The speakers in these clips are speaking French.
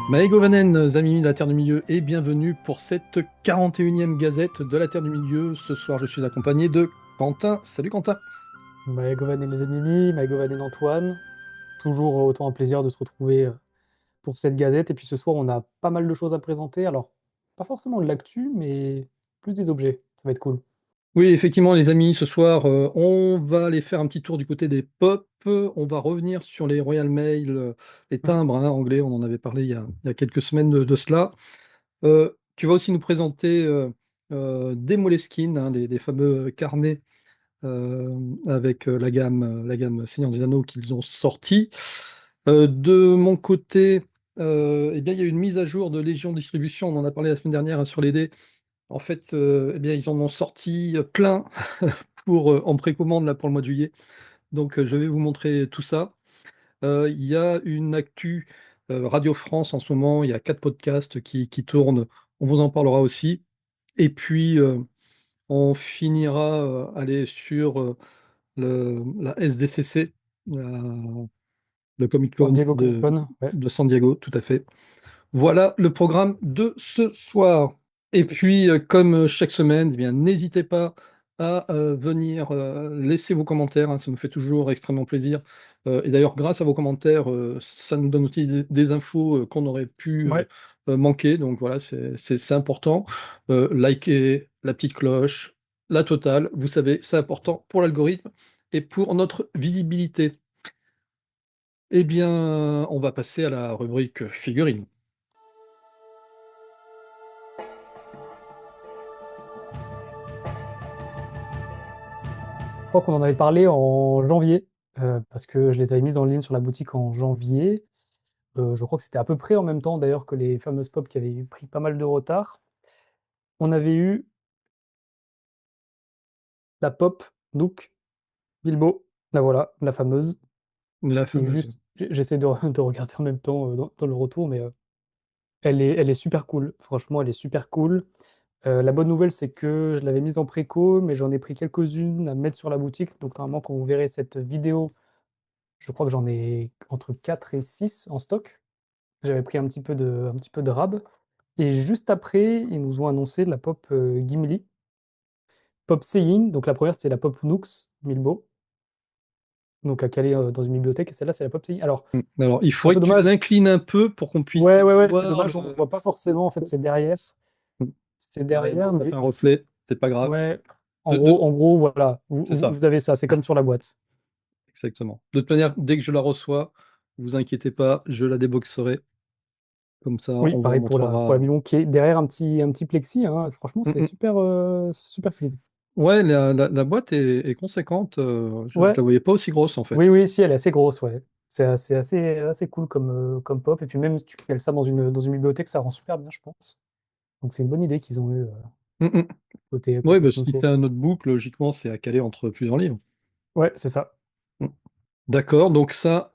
Maëgo Vanen, amis de la Terre du Milieu, et bienvenue pour cette 41e gazette de la Terre du Milieu. Ce soir, je suis accompagné de Quentin. Salut Quentin. Maëgovan et les Mimi, Maëgovan et Antoine. Toujours autant un plaisir de se retrouver pour cette gazette. Et puis ce soir, on a pas mal de choses à présenter. Alors, pas forcément de l'actu, mais plus des objets. Ça va être cool. Oui, effectivement, les amis, ce soir, on va aller faire un petit tour du côté des pop. On va revenir sur les Royal Mail, les Mm. timbres anglais. On en avait parlé il y a quelques semaines de cela. Tu vas aussi nous présenter des Moleskine, les fameux carnets avec la gamme Seigneur des Anneaux qu'ils ont sorti. De mon côté, eh bien, il y a eu une mise à jour de Légion Distribution, on en a parlé la semaine dernière hein, sur les dés. En fait, eh bien, ils en ont sorti plein en précommande là, pour le mois de juillet. Donc, je vais vous montrer tout ça. Il y a une actu Radio France en ce moment, il y a 4 podcasts qui tournent, on vous en parlera aussi. Et puis, on finira aller sur la SDCC, le Comic San Con Diego Comic de, Con. Ouais. de San Diego, tout à fait. Voilà le programme de ce soir. Et puis, comme chaque semaine, eh bien, n'hésitez pas à venir laisser vos commentaires, hein, ça nous fait toujours extrêmement plaisir. Et d'ailleurs, grâce à vos commentaires, ça nous donne aussi des infos qu'on aurait pu Ouais. manquer. Donc voilà, c'est important. Likez, la petite cloche, la totale, vous savez, c'est important pour l'algorithme et pour notre visibilité. Eh bien, on va passer à la rubrique figurines. Je crois qu'on en avait parlé en janvier, parce que je les avais mises en ligne sur la boutique en janvier. Je crois que c'était à peu près en même temps d'ailleurs que les fameuses pop qui avaient pris pas mal de retard. On avait eu la pop Nook Bilbo, la voilà, la fameuse. La Et fameuse. juste, j'essaie de regarder en même temps dans le retour, mais elle est super cool. Franchement, elle est super cool. La bonne nouvelle, c'est que je l'avais mise en préco, mais j'en ai pris quelques-unes à mettre sur la boutique. Donc, normalement, quand vous verrez cette vidéo, je crois que j'en ai entre 4 et 6 en stock. J'avais pris un petit peu de rab. Et juste après, ils nous ont annoncé la pop Gimli, pop Seiyin. Donc, la première, c'était la pop Nooks Milbo. Donc, à caler dans une bibliothèque. Et celle-là, c'est la pop Seiyin. Alors, Alors, il un faudrait peu que tu dommage. l'inclines un peu pour qu'on puisse Ouais, ouais, ouais, c'est voir dommage, on voit pas forcément. En fait, c'est derrière. C'est Ouais, non, derrière, ça fait mais un reflet, c'est pas grave. ouais, De- de- en gros, voilà, vous, c'est vous- ça, vous avez ça, c'est comme sur la boîte. exactement. De toute manière, dès que je la reçois, vous inquiétez pas, je la déboxerai. Comme ça, Oui, on vous pareil pour la remontrera. Milon qui est derrière un petit plexi, hein. Franchement, Mm, c'est mm. super, super clean. Ouais, la boîte est conséquente. Je Ouais, la voyais pas aussi grosse en oui, fait. oui, si, elle est assez grosse, ouais. C'est assez cool comme pop. Et puis même si tu cales ça dans une bibliothèque, ça rend super bien, je pense. Donc c'est une bonne idée qu'ils ont eu Mm, mm. côté, Ouais, côté bah, si Funko. c'est un notebook, logiquement, c'est à caler entre plusieurs livres. Ouais, c'est ça. Mm. D'accord, donc ça,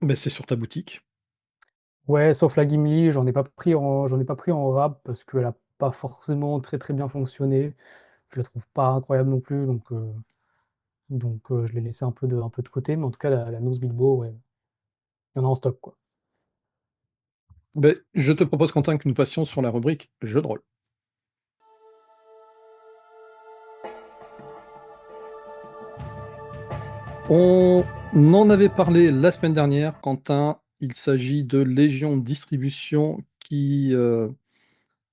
bah, c'est sur ta boutique. Ouais, sauf la Gimli, j'en ai pas pris en rab parce qu'elle a pas forcément très très bien fonctionné. Je la trouve pas incroyable non plus, donc je l'ai laissé un peu de côté. Mais en tout cas, la Nose Bilbo, ouais, il y en a en stock, quoi. Ben, je te propose, Quentin, que nous passions sur la rubrique jeux de rôle. On en avait parlé la semaine dernière, Quentin. Il s'agit de Légion Distribution qui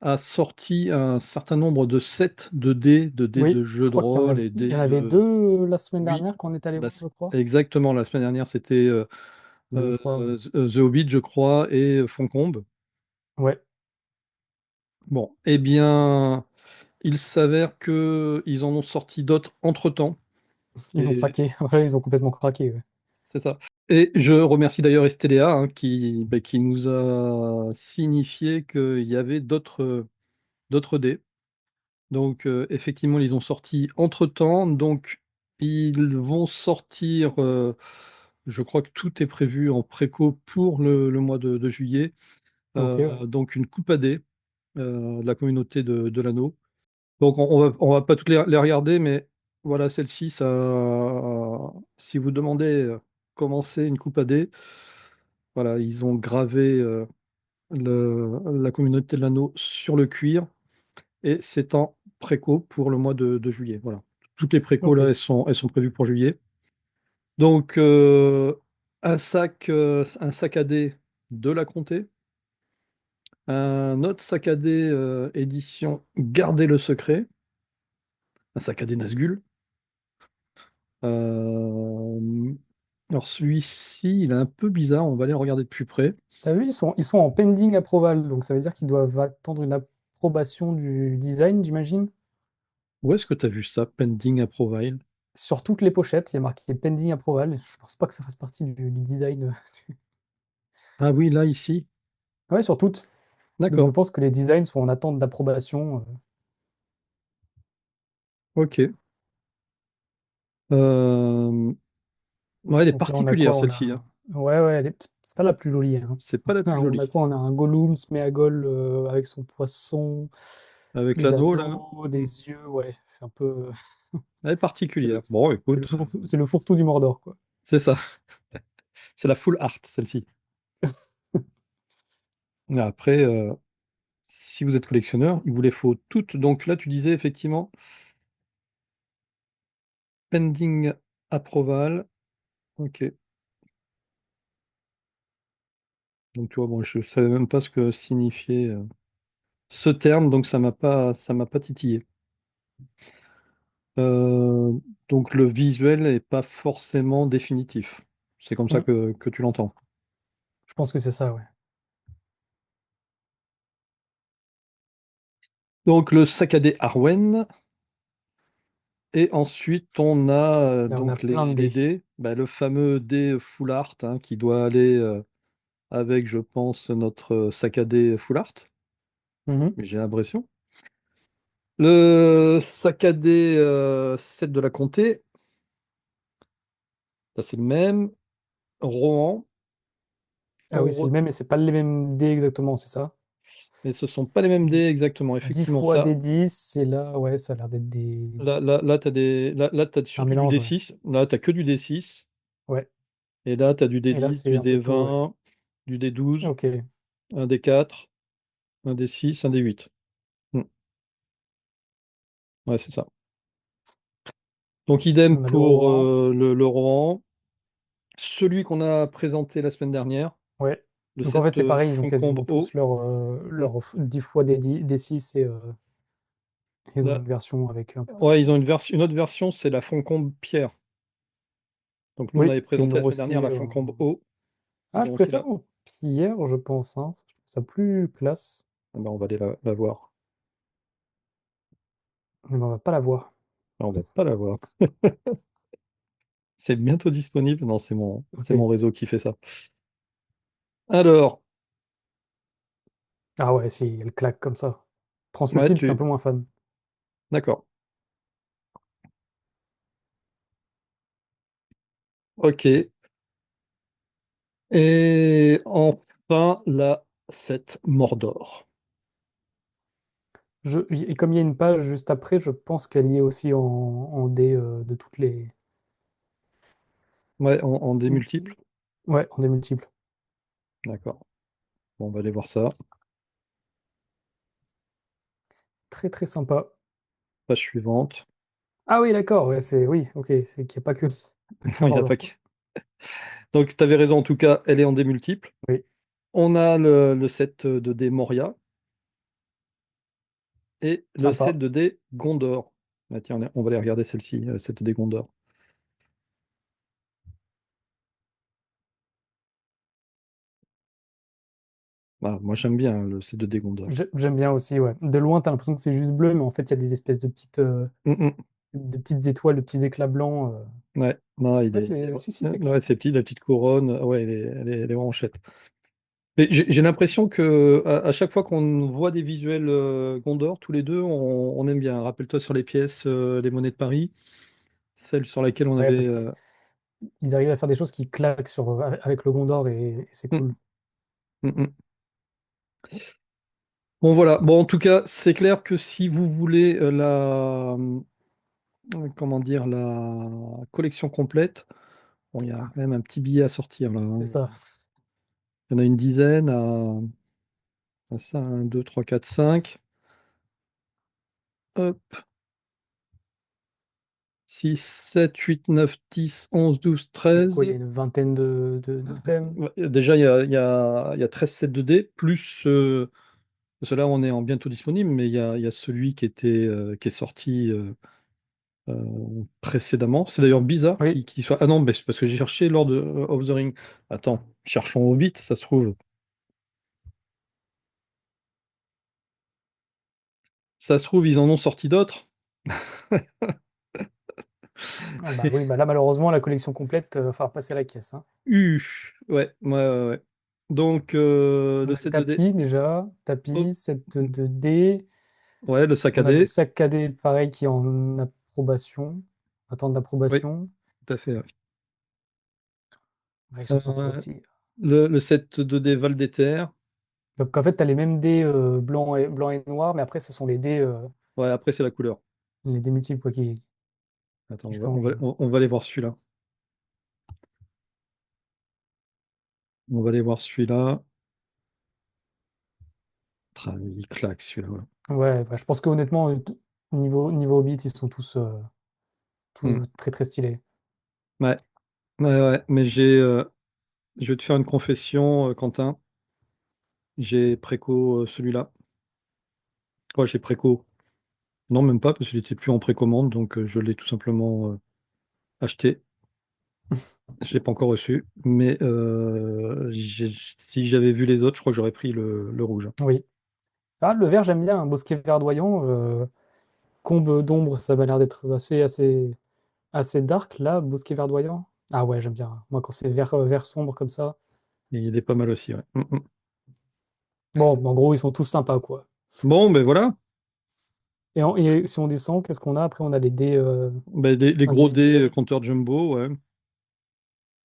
a sorti un certain nombre de sets de dés Oui, de je jeux de crois qu'il y en rôle avait, et il y dés en avait de... deux la semaine Oui, dernière quand on est allé la voir, s- je crois. exactement. La semaine dernière, c'était Deux ou trois, ouais. The Hobbit, je crois, et Foncombe. Ouais, Bon, eh bien, il s'avère qu'ils en ont sorti d'autres entre-temps. ils ont Et craqué. Voilà, ils ont complètement craqué, ouais. c'est ça. Et je remercie d'ailleurs Estéléa hein, qui nous a signifié qu'il y avait d'autres dés. Donc effectivement, ils ont sorti entre-temps. Donc ils vont sortir, je crois que tout est prévu en préco pour le mois de juillet. Ok, ouais. Donc une coupe à dés de la communauté de l'anneau. Donc on va pas toutes les regarder, mais voilà, celle-ci, si vous demandez comment c'est une coupe à dés, voilà, ils ont gravé la communauté de l'anneau sur le cuir et c'est en préco pour le mois de juillet. Voilà. Toutes les précos Ok. là, elles sont prévues pour juillet. Donc, un sac à dés de la Comté, un autre sac à dés édition Gardez le secret, un sac à dés Nazgûl. Euh, alors celui-ci, il est un peu bizarre, on va aller le regarder de plus près. T'as vu, ils sont en pending approval, donc ça veut dire qu'ils doivent attendre une approbation du design, j'imagine. Où est-ce que tu as vu ça, pending approval? Sur toutes les pochettes, il y a marqué pending approval. Je pense pas que ça fasse partie du design. Ah oui, là, ici. Ouais, sur toutes. Donc je D'accord, pense que les designs sont en attente d'approbation. ok. Euh, Ouais, elle est Donc là, on a particulière quoi? celle-ci, hein. Ouais, ouais, c'est pas la plus jolie, hein. C'est pas la plus On a jolie. quoi? On a un Gollum, Sméagol avec son poisson, Avec l'anneau, là, l'anneau, des yeux. Ouais, c'est un peu. elle est particulière. C'est Bon, c'est le écoute, fourre-tout c'est le fourre-tout du Mordor, quoi. c'est ça. C'est la full art, celle-ci. Et après, si vous êtes collectionneur, il vous les faut toutes. Donc là, tu disais effectivement pending approval. Ok. Donc tu vois, bon, je savais même pas ce que signifiait ce terme, donc ça m'a pas titillé. Euh, donc le visuel n'est pas forcément définitif. C'est comme ça Hmm, que tu l'entends. je pense que c'est ça, ouais. Donc le sac à dés Arwen. Et ensuite, on a Là, on a donc plein de les dés. dés. Bah, le fameux dé full art hein, qui doit aller avec, je pense, notre sac à dés full art. Mhm. J'ai l'impression. Le sac à dés 7 de la Comté, ça c'est le même. Rohan, Ah oui, c'est le même, mais c'est pas les mêmes dés exactement, c'est ça? mais ce sont pas les mêmes dés exactement. 10 Effectivement, fois ça. des 10, et là, ouais, ça a l'air d'être des. Là, t'as C'est un surtout du mélange, ouais. D6. Là, t'as que du D6. Ouais. Et là, t'as du Et là, D10, c'est du un peu tout, ouais. D20, du D12, Ok. un D4, un D6, un D8. Hmm. Ouais, c'est ça. Donc idem On a le pour Rohan. le Rohan. Celui qu'on a présenté la semaine dernière, Ouais. le Donc en fait, set c'est pareil, ils ont Foncombe quasiment O. tous Mm. leur 10 fois des 6 et ils ont Là, une version avec un peu ouais, plus. ils ont une autre version, c'est la Foncombe Pierre. Donc nous, on Oui, avait qu'ils présenté l'ont la semaine dernière la restylisé. Foncombe O. Ah, Ils je ont aussi préfère la. au Pierre, je pense, hein. Je trouve ça plus classe. Ah ben, on va aller la voir. Mais on va pas la voir. Ah, on va pas la voir. C'est bientôt disponible. Non, c'est mon Ok. réseau qui fait ça. Alors, Ah ouais, si, elle claque comme ça. ouais, Translucide, je suis un peu moins fan. d'accord. Ok. Et enfin, la 7 Mordor. Et comme il y a une page juste après, je pense qu'elle y est aussi en D de toutes les. Ouais, en des multiples. Ouais, en D multiples. D'accord. Bon, on va aller voir ça. Très très sympa. Page suivante. Ah oui, d'accord, ouais, oui, ok, c'est qu'il n'y a pas que, pas que Non, il n'y a pas Mordor, que. quoi. Donc, tu avais raison, en tout cas, elle est en des multiples. Oui, On a le set de dés Moria et le set sympa. de dés Gondor. Ah, tiens, on va aller regarder celle-ci, set de dés Gondor. Ah, moi, j'aime bien le set de dés Gondor. J'aime bien aussi, ouais. De loin, t'as l'impression que c'est juste bleu, mais en fait, il y a des espèces Hum, hum. de petites étoiles, de petits éclats blancs. Ouais, non, Ouais, si, c'est ouais, classe. c'est petit, la petite couronne. Ouais, elle est vraiment chouette. Mais j'ai l'impression que à chaque fois qu'on voit des visuels Gondor, tous les deux, on aime bien. Rappelle-toi sur les pièces, les monnaies de Paris, celle sur laquelle on Ouais, avait. parce qu'ils arrivent à faire des choses qui claquent avec le Gondor et c'est Hum, cool. hum. Bon voilà. Bon en tout cas, c'est clair que si vous voulez comment dire, la collection complète, bon, il y a quand même un petit billet à sortir là, hein. C'est ça. Il y en a une dizaine. Ça, 1, 2, 3, 4, 5. Hop. 6, 7, 8, 9, 10, 11, 12, Il y a quoi? Il y 13. a une vingtaine de thèmes. Ouais, déjà, il y a 13 sets de dés, plus ceux-là, on est en bientôt disponible, mais il y a celui qui est sorti précédemment. C'est d'ailleurs bizarre Oui. qu'il soit. Ah non, mais c'est parce que j'ai cherché Lord of the Ring. Attends, cherchons au vite, ça se trouve. Ça se trouve, ils en ont sorti d'autres. Ah bah oui, bah là, malheureusement, la collection complète, va falloir passer à la caisse, hein. Ouais, ouais, ouais, ouais. Donc, On le a le set de dés. tapis déjà, Oh, tapis, set de dés. ouais, le sac à On a le dés. sac cadet, pareil, qui est en approbation, attente Oui, d'approbation. tout à fait. Ouais. Ouais, ils sont sympas Euh, aussi. le set de dés Val d'Éther. Donc en fait, tu as les mêmes dés blancs et noirs, mais après, ce sont Ouais, après, c'est la couleur. les dés multiples quoi, Attends, qui on va, on va, changent. on va aller voir celui-là. On va aller voir celui-là. Il claque celui-là. Ouais. Ouais, bah, je pense que honnêtement, niveau Hobbit, ils sont tous Hmm. très très stylés. Ouais, ouais, ouais. Mais je vais te faire une confession, Quentin. J'ai préco celui-là. Ouais, j'ai préco. Non, même pas, parce qu'il était plus en précommande, donc je l'ai tout simplement acheté. Je l'ai pas encore reçu. Mais si j'avais vu les autres, je crois que j'aurais pris le rouge. Oui. Ah, le vert, j'aime bien, un bosquet verdoyant. Combe d'ombre, ça m'a l'air d'être assez dark. Là, bosquet verdoyant. Ah ouais, j'aime bien. Moi, quand c'est vert sombre comme ça. Et il est pas mal aussi, ouais. Bon, en gros, ils sont tous sympas, quoi. Bon, ben voilà. Et si on descend, qu'est-ce qu'on a? Après, on a les dés Ben, les gros dés individuels. compteur jumbo, ouais.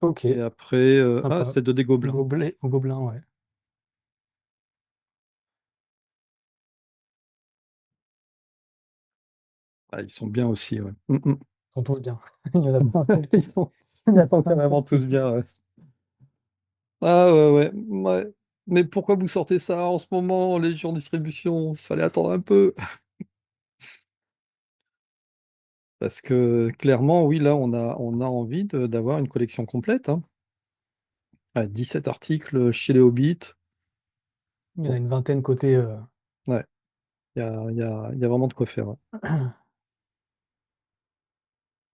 Ok, Et après, sympa. c'est de dés gobelins. Gobelin, ouais. Ah, ils sont bien aussi, ouais. Ils sont tous bien. Il y en a pas un seul Ils qui, sont, il y en a ils pas sont un seul carrément qui- tous bien, ouais. Ah ouais, ouais, ouais. Mais pourquoi vous sortez ça en ce moment, les jours de distribution? Fallait attendre un peu. Parce que clairement, oui, là, on a envie d'avoir une collection complète, hein. 17 articles chez les Hobbits. Il y en a Bon, une vingtaine côté. ouais, il y a vraiment de quoi faire, ouais.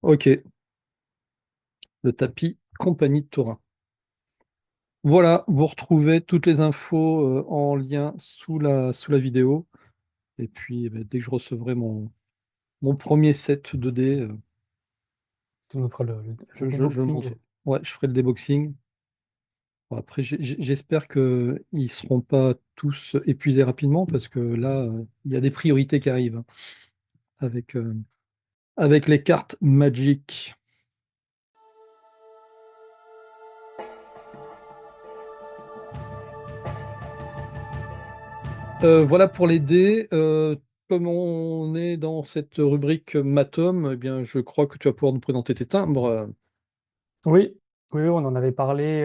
Ok, le tapis Compagnie de Torin. Voilà, vous retrouvez toutes les infos en lien sous la vidéo. Et puis, dès que je recevrai mon premier set 2D, Tu nous feras le je le déboxing. montre. Ouais, je ferai le déboxing. Bon, après, j'espère qu'ils ne seront pas tous épuisés rapidement parce que là, il y a des priorités qui arrivent, hein, avec les cartes Magic. Voilà pour les dés. Comme on est dans cette rubrique Matom, eh bien, je crois que tu vas pouvoir nous présenter tes timbres. Oui, oui, on en avait parlé.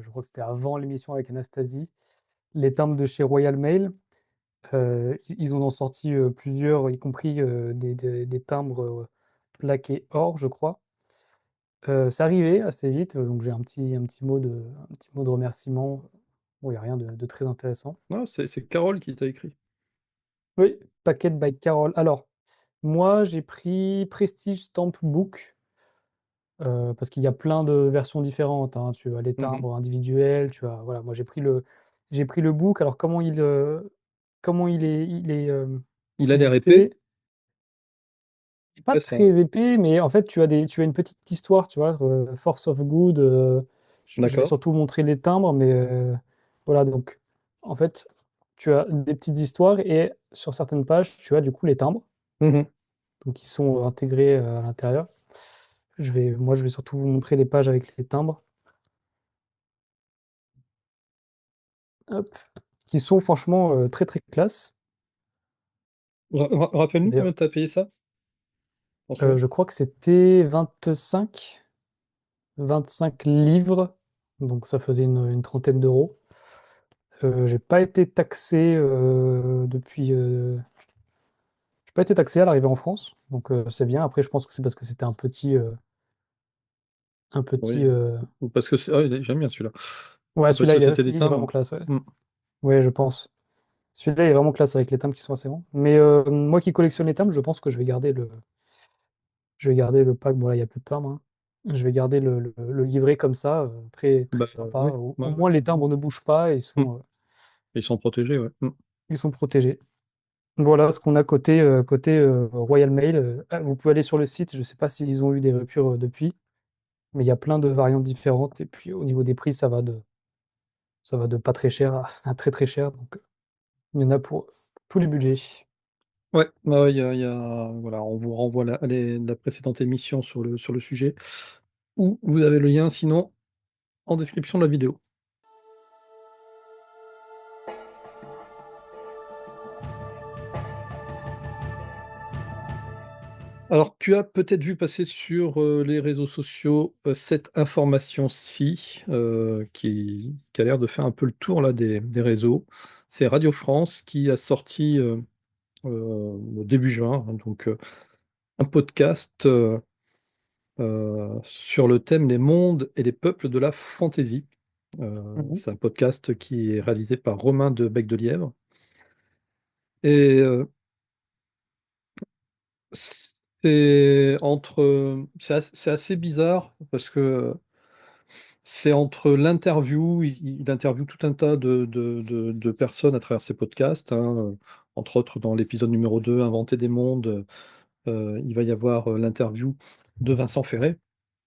Je crois que c'était avant l'émission avec Anastasie. Les timbres de chez Royal Mail. Ils en ont sorti plusieurs, y compris des timbres plaqués or, je crois. C'est arrivé assez vite, donc j'ai un petit mot de remerciement. Bon, il n'y a rien de très intéressant. Non, c'est Carole qui t'a écrit. Oui, Packet by Carol. Alors, moi, j'ai pris Prestige Stamp Book, parce qu'il y a plein de versions différentes, hein. Tu as les Mhm. timbres individuels, voilà, moi j'ai pris le book. Alors, comment Il a il est l'air épais. fait? Il est pas Ouais, très épais, mais en fait, tu as une petite histoire, tu vois, Force of Good. Je vais D'accord. surtout montrer les timbres, mais voilà, donc en fait, tu as des petites histoires et sur certaines pages, tu as du coup les timbres, Mhm. donc ils sont intégrés à l'intérieur. Moi, je vais surtout vous montrer les pages avec les timbres, hop, qui sont franchement très très classe. Rappelle-nous combien D'ailleurs, tu as payé ça? T'en souviens? je crois que c'était 25 livres, donc ça faisait une trentaine d'euros. J'ai pas été taxé depuis. J'ai pas été taxé à l'arrivée en France, donc c'est bien. Après, je pense que c'est parce que c'était un petit. Oui. Ou parce que j'aime bien celui-là. Ouais, Ou parce celui-là, que c'était des il est vraiment timbres. classe. Ouais, Mm. ouais, je pense. Celui-là, il est vraiment classe avec les timbres qui sont assez bons. Mais moi qui collectionne les timbres, je pense que je vais garder le pack. Bon, là, il y a plus de timbres, hein. Je vais garder le livret comme ça, très, très Bah sympa. oui. Au Ouais, moins, les timbres ne bougent pas et mm. Ils sont protégés, ouais. Mm. ils sont protégés. Voilà ce qu'on a côté Royal Mail. Vous pouvez aller sur le site, je ne sais pas s'ils ont eu des ruptures depuis, mais il y a plein de variantes différentes. Et puis au niveau des prix, ça va de pas très cher à très très cher. Donc il y en a pour tous les budgets. Ouais, ouais, voilà, on vous renvoie la précédente émission sur le sujet, ou vous avez le lien sinon en description de la vidéo. Alors, tu as peut-être vu passer sur, les réseaux sociaux, cette information-ci, qui a l'air de faire un peu le tour là des réseaux. C'est Radio France qui a sorti, au début juin, hein, donc, un podcast, sur le thème «Les mondes et les peuples de la fantaisie». Mhm. C'est un podcast qui est réalisé par Romain de Bec de Lièvre et c'est assez bizarre parce que c'est entre l'interview, il interviewe tout un tas de personnes à travers ses podcasts, hein, entre autres dans l'épisode numéro 2, Inventer des mondes, il va y avoir, l'interview de Vincent Ferré,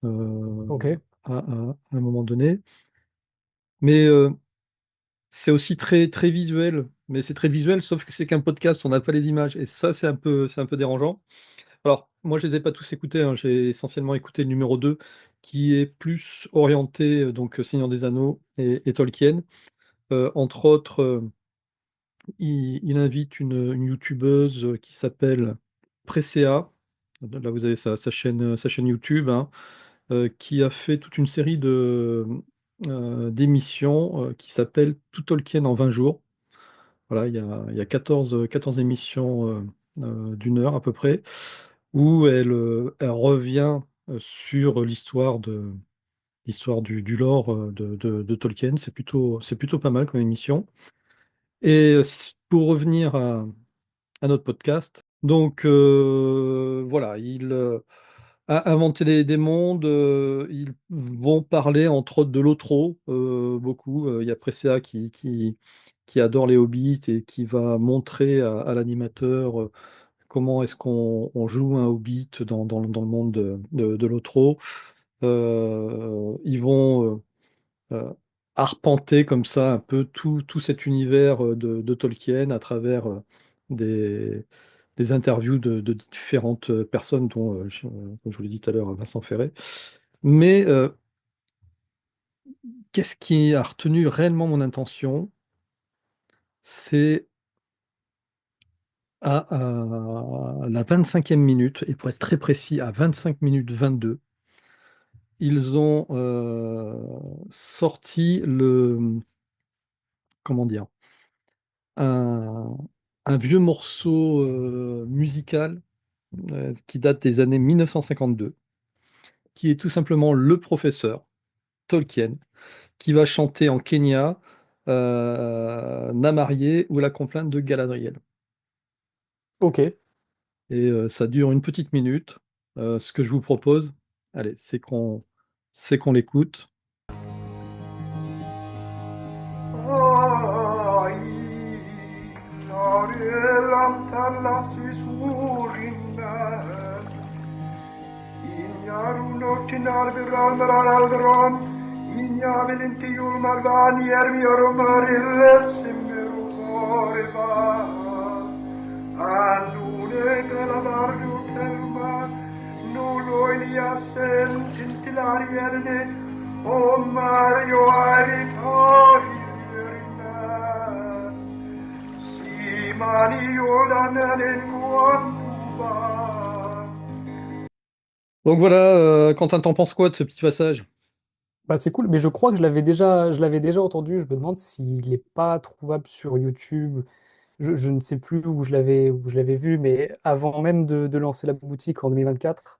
Ok, à un moment donné. Mais, c'est aussi très, très visuel, mais c'est très visuel sauf que c'est qu'un podcast, on n'a pas les images et ça, c'est un peu dérangeant. Alors, moi, je les ai pas tous écoutés, hein, j'ai essentiellement écouté le numéro 2 qui est plus orienté, donc Seigneur des Anneaux et Tolkien. Entre autres, il invite une youtubeuse, qui s'appelle Presséa. Là, vous avez sa chaîne YouTube, hein, qui a fait toute une série d'émissions, qui s'appelle Tout Tolkien en 20 jours. Voilà, il y a 14 émissions, d'1 heure à peu près, où elle revient, sur l'histoire du lore, de Tolkien. C'est plutôt pas mal comme émission et pour revenir à notre podcast, donc voilà, il, a inventé des mondes, ils vont parler entre autres de l'Otro, beaucoup, il y a Presséa qui adore les hobbits et qui va montrer à l'animateur, comment est-ce qu'on joue un hobbit dans le monde de l'Otro. Ils vont, heu, arpenter comme ça un peu tout cet univers, de Tolkien à travers, des des interviews de différentes, personnes dont, comme je vous l'ai dit tout à l'heure, Vincent Ferré. Mais, qu'est-ce qui a retenu réellement mon attention? C'est à la 25e minute et pour être très précis, à 25 minutes 22, ils ont, sorti comment dire? Un un vieux morceau, musical, qui date des années 1952, qui est tout simplement le professeur Tolkien, qui va chanter en Kenya, Namarié ou la complainte de Galadriel ok. et ça dure une petite minute. Ce que je vous propose, allez, c'est qu'on l'écoute. Donc voilà, Quentin, tu en penses quoi de ce petit passage? Bah, c'est cool, mais je crois que je l'avais déjà entendu. Je me demande s'il n'est pas trouvable sur YouTube. Je ne sais plus où je l'avais vu, mais avant même de lancer la boutique en 2024,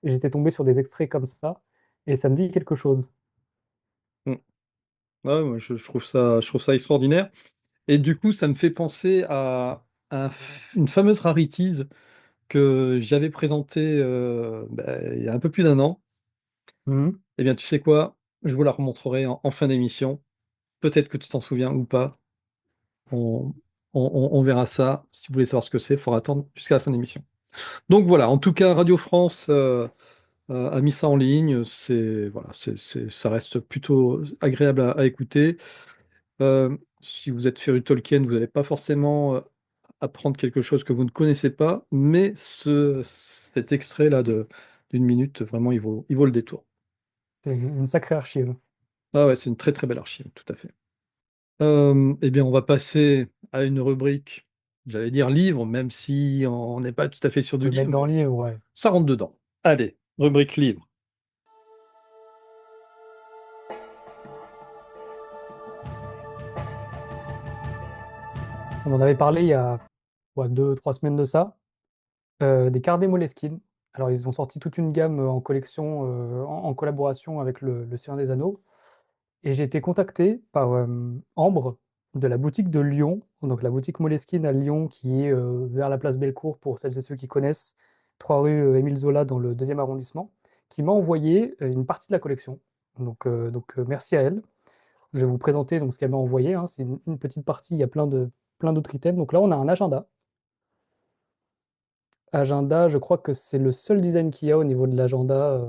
j'étais tombé sur des extraits comme ça, et ça me dit quelque chose. Mm. Ouais, moi, je trouve ça extraordinaire. Et du coup, ça me fait penser à une fameuse rarities que j'avais présentée il y a un peu plus d'un an. Mhm. Eh bien, tu sais quoi? Je vous la remontrerai en fin d'émission. Peut-être que tu t'en souviens ou pas. On, on verra ça. Si vous voulez savoir ce que c'est, il faudra attendre jusqu'à la fin de l'émission. Donc voilà, en tout cas, Radio France a mis ça en ligne. Voilà, ça reste plutôt agréable à écouter. Si vous êtes féru de Tolkien, vous n'allez pas forcément apprendre quelque chose que vous ne connaissez pas, mais cet extrait-là d'une minute, vraiment, il vaut le détour. C'est une sacrée archive. Ah ouais, c'est une très très belle archive, tout à fait. Eh bien, on va passer à une rubrique, j'allais dire livre, même si on n'est pas tout à fait sur On peut du le mettre livre, dans mais le livre, ouais. ça rentre dedans. Allez, rubrique livre. On en avait parlé il y a quoi, 2, 3 semaines de ça, des carnets Moleskine. Alors, ils ont sorti toute une gamme en collection, en collaboration avec le Seigneur des Anneaux. Et j'ai été contacté par Ambre de la boutique de Lyon, donc la boutique Moleskine à Lyon, qui est vers la place Bellecour, pour celles et ceux qui connaissent, 3 rue Émile Zola dans le 2e arrondissement, qui m'a envoyé une partie de la collection. Donc, merci à elle. Je vais vous présenter donc, ce qu'elle m'a envoyé, hein. C'est une petite partie, il y a plein d'autres items. Donc là, on a un agenda. Agenda, je crois que c'est le seul design qu'il y a au niveau de l'agenda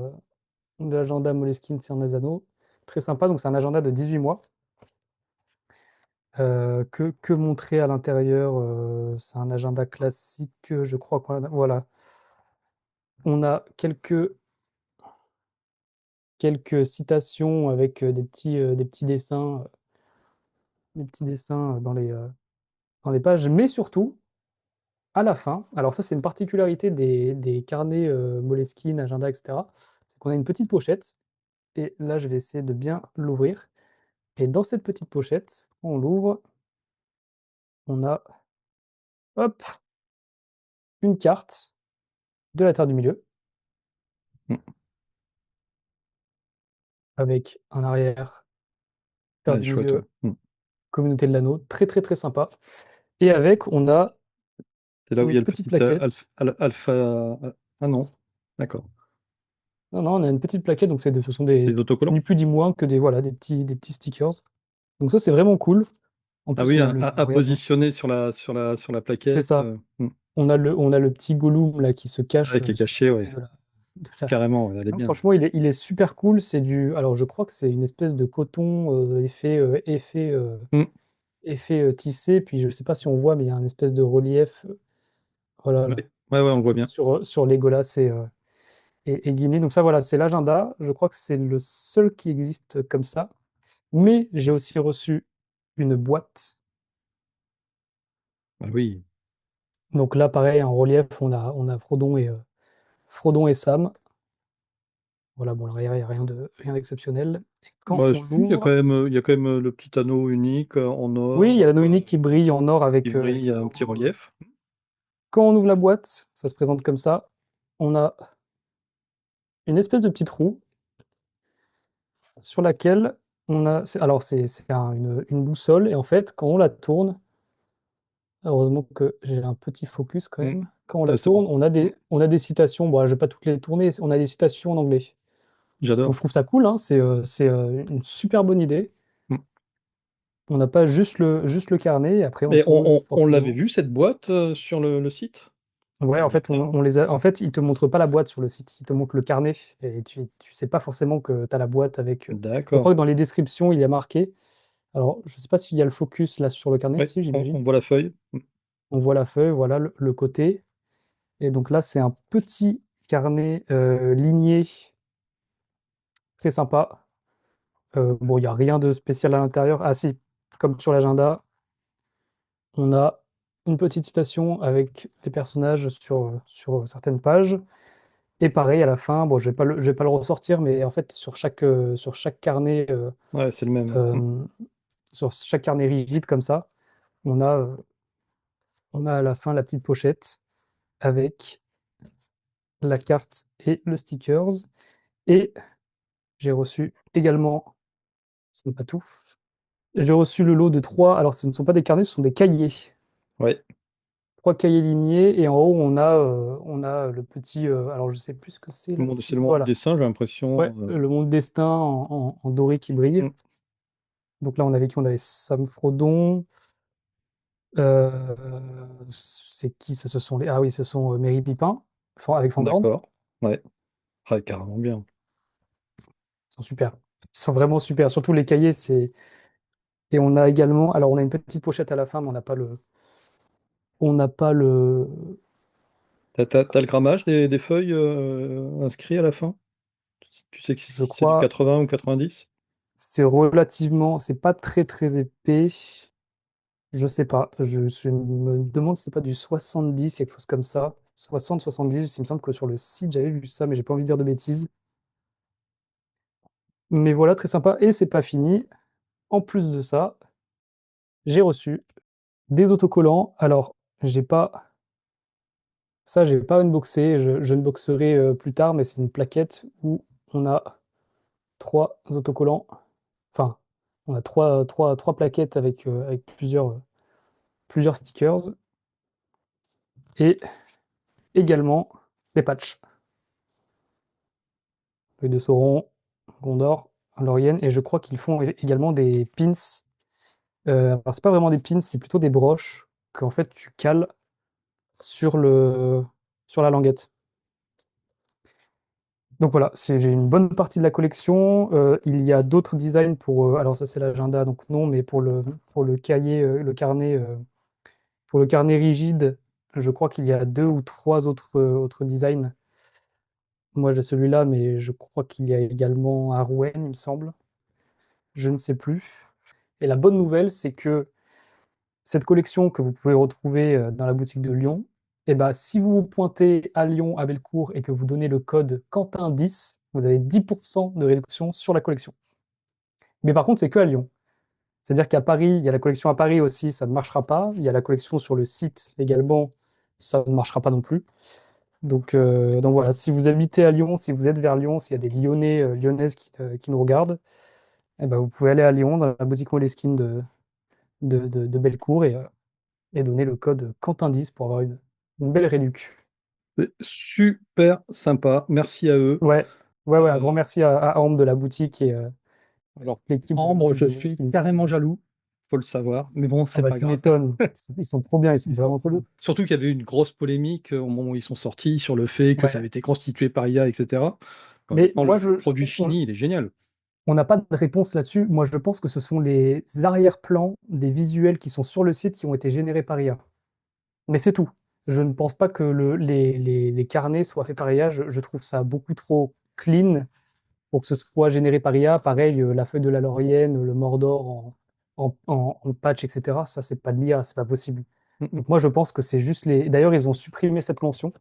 Moleskine Seigneur des Anneaux. Très sympa, donc c'est un agenda de 18 mois. Que montrer à l'intérieur? C'est un agenda classique, je crois qu'on a voilà. On a quelques citations avec, des petits dessins, dans les pages, mais surtout, à la fin, alors ça, c'est une particularité des carnets, Moleskine, agenda et cetera, c'est qu'on a une petite pochette et là, je vais essayer de bien l'ouvrir et dans cette petite pochette, on l'ouvre, on a, hop, une carte de la Terre du Milieu Mm. avec un arrière Terre Elle est du chouette, ouais. Milieu, Mm. Communauté de l'Anneau, très, très, très sympa. Et avec, on a C'est là où il y une a le petite petit plaquette. alpha. Ah non, d'accord. Non, non, on a une petite plaquette, donc ce sont C'est des autocollants? ni plus ni moins que voilà, des petits stickers. Donc ça, c'est vraiment cool. En Ah plus, oui, on a le, à regarde, positionner sur la c'est plaquette. ça. On a le petit Gollum là qui se cache Ouais, qui est sur le caché, côté ouais. de la- Carrément, ouais, elle est Non, bien. franchement, il est super cool. Alors, je crois que c'est une espèce de coton Mm. effet tissé. Puis, je sais pas si on voit, mais il y a un espèce de relief. Voilà, Oui. là, Ouais, ouais, on le voit bien. sur Legolas et Gimli. Donc ça, voilà, c'est l'agenda. Je crois que c'est le seul qui existe comme ça. Mais j'ai aussi reçu une boîte. Ah oui. Donc là, pareil, en relief, on a Frodon et Sam. Voilà, bon, l'arrière, il n'y a rien d'exceptionnel. Et quand Bah, on si, l'ouvre, il y a quand même le petit anneau unique en oui, il y a or, l'anneau unique qui brille en or qui avec brille, il y le a un petit logo. relief. Quand on ouvre la boîte, ça se présente comme ça. On a une espèce de petite roue sur laquelle alors, c'est une boussole. Et en fait, quand on la tourne, heureusement que j'ai un petit focus quand Mm. même. Quand on Ah, la c'est bon. tourne, on a des citations. Bon, je vais pas toutes les tourner. On a des citations en anglais. Donc J'adore. je trouve ça cool, hein. C'est une super bonne idée. Mm. On n'a pas juste le carnet. Et après, en Mais dessous, on l'avait forcément. vu, cette boîte, sur le site? Ouais, Ça en me dit fait, rien. en fait, ils te montrent pas la boîte sur le site. Ils te montrent le carnet. Et tu sais pas forcément que tu as la boîte avec. Je D'accord. crois que dans les descriptions, il y a marqué. Alors, je sais pas s'il y a le focus là sur le carnet. Oui, Si, j'imagine. on voit la feuille. Mm. On voit la feuille, voilà le côté. Et donc là, c'est un petit carnet ligné, très sympa. Bon, il n'y a rien de spécial à l'intérieur. Ah si, comme sur l'agenda, on a une petite citation avec les personnages sur certaines pages. Et pareil, à la fin, bon, je vais pas le ressortir, mais en fait, Ouais, c'est le même. euh, sur chaque carnet rigide comme ça, on a, euh, on a à la fin la petite pochette avec la carte et le stickers. Et j'ai reçu également, ce n'est pas tout, j'ai reçu le lot de trois, alors ce ne sont pas des carnets, ce sont des cahiers. Ouais, Trois cahiers lignés, et en haut, on a le petit, alors je sais plus ce que c'est là, c'est le monde du voilà. dessin, j'ai Ouais, l'impression. le monde destin en doré qui brille. Mm, Donc là, on avait qui? On avait Sam Frodon. C'est qui ça? Ce sont les... Ah oui, ce sont Merry Pipin avec Fangorn. d'accord. Ouais, ah, carrément bien. Ils sont super. Ils sont vraiment super. Surtout les cahiers, c'est. Et on a également. Alors, on a une petite pochette à la fin, mais on n'a pas le. On n'a pas le. T'as le grammage des feuilles inscrits à la fin? Tu sais Je si c'est du crois. 80 ou 90? C'est relativement. C'est pas très très épais. Je sais pas. Je me demande si c'est pas du 70, quelque chose comme ça. 60-70. Il me semble que sur le site, j'avais vu ça, mais j'ai pas envie de dire de bêtises. Mais voilà, très sympa. Et c'est pas fini. En plus de ça, j'ai reçu des autocollants. Alors, j'ai pas j'ai pas unboxé. Je unboxerai plus tard, mais c'est une plaquette où on a trois autocollants. Enfin, on a trois plaquettes avec plusieurs stickers et également des patchs. Les deux Sauron, Gondor, Lorien, et je crois qu'ils font également des pins. Alors, c'est pas vraiment des pins, c'est plutôt des broches qu'en fait tu cales sur sur la languette. Donc voilà, j'ai une bonne partie de la collection. Il y a d'autres designs pour. Alors ça c'est l'agenda, donc non, mais pour le cahier, pour le carnet rigide, je crois qu'il y a deux ou trois autres designs. Moi j'ai celui-là, mais je crois qu'il y a également Arwen, il me semble. Je ne sais plus. Et la bonne nouvelle, c'est que cette collection que vous pouvez retrouver dans la boutique de Lyon, eh ben, si vous vous pointez à Lyon, à Bellecour, et que vous donnez le code Quentin10, vous avez 10% de réduction sur la collection. Mais par contre, c'est que à Lyon. C'est-à-dire qu'à Paris, il y a la collection à Paris aussi, ça ne marchera pas. Il y a la collection sur le site également, ça ne marchera pas non plus. Donc voilà, si vous habitez à Lyon, si vous êtes vers Lyon, s'il y a des Lyonnais, Lyonnaises qui nous regardent, eh ben, vous pouvez aller à Lyon, dans la boutique Moleskine de Bellecour, et donner le code Quentin10 pour avoir une belle réduc. C'est super sympa, merci à eux. Ouais, ouais, un Euh, grand merci à Ambre de la boutique et alors, l'équipe de Ambre, l'équipe je de suis Moleskine. carrément jaloux, faut le savoir, mais bon, Ah c'est bah pas tu grave. m'étonnes, ils sont trop bien, ils sont vraiment cool. Surtout qu'il y avait une grosse polémique au moment où ils sont sortis sur le fait que ça Ouais. avait été constitué par IA, etc. Mais Honnêtement, moi, le produit fini, il est génial. on n'a pas de réponse là-dessus. Moi, je pense que ce sont les arrière-plans des visuels qui sont sur le site qui ont été générés par IA. Mais c'est tout. Je ne pense pas que les carnets soient faits par IA. Je trouve ça beaucoup trop clean pour que ce soit généré par IA. Pareil, la feuille de la Laurienne, le Mordor en patch, etc. Ça, c'est pas de l'IA, c'est pas possible. Mm, mm. Donc moi, je pense que c'est juste les. D'ailleurs, ils ont supprimé cette mention.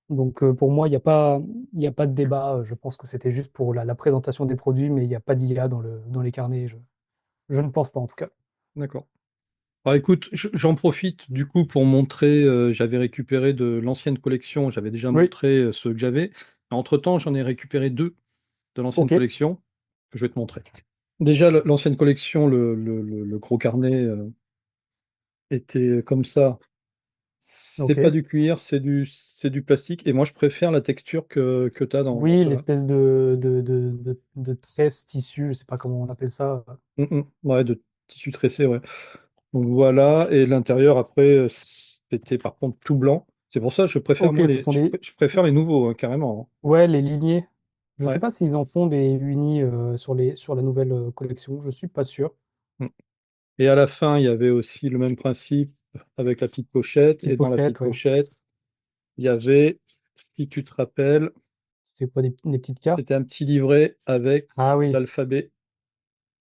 Donc pour moi, il y a pas de débat. Je pense que c'était juste pour la présentation des produits, mais il n'y a pas d'IA dans les carnets. Je ne pense pas en tout cas. D'accord. Alors écoute, j'en profite du coup pour montrer, j'avais récupéré de l'ancienne collection, j'avais déjà Oui, montré ceux que j'avais. Entre-temps, j'en ai récupéré deux de l'ancienne ok. collection que je vais te montrer. Déjà, l'ancienne collection, le gros carnet était comme ça. C'est Ok. pas du cuir, c'est du plastique. Et moi, je préfère la texture que tu as dans Oui, cela. l'espèce de tresse tissu, je sais pas comment on appelle ça. Mm, mm. Ouais, de tissu tressé, ouais. Donc voilà. Et l'intérieur, après, c'était par contre tout blanc. C'est pour ça que je préfère, Ok, moi, ce sont des. je préfère les nouveaux, hein, carrément, Ouais, les lignées. Je hein. sais Ouais. pas s'ils en font des unis sur la nouvelle collection, je suis pas sûr. Mm. Et à la fin, il y avait aussi le même principe avec la petite pochette. Petite Et dans la petite pochette, ouais. pochette, il y avait, si tu te rappelles, C'était quoi, des petites cartes? c'était un petit livret avec Ah oui. l'alphabet.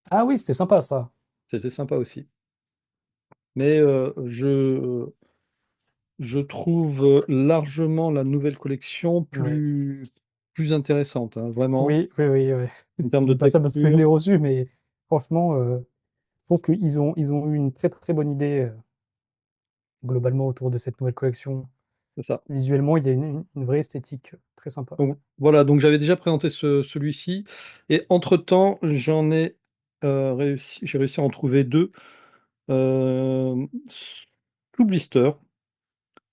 Ah oui, c'était sympa ça. C'était sympa aussi. Mais je trouve largement la nouvelle collection Ouais. plus intéressante, hein, vraiment, Oui, oui, oui, ouais. en termes Je de dis pas ça parce que je texture. l'ai reçu, mais franchement, je trouve qu'ils ont eu une très très bonne idée globalement autour de cette nouvelle collection. C'est ça. Visuellement, il y a une vraie esthétique très sympa. Donc, voilà, donc j'avais déjà présenté celui-ci. Et entre-temps, j'ai réussi à en trouver deux. Euh, Sous blister,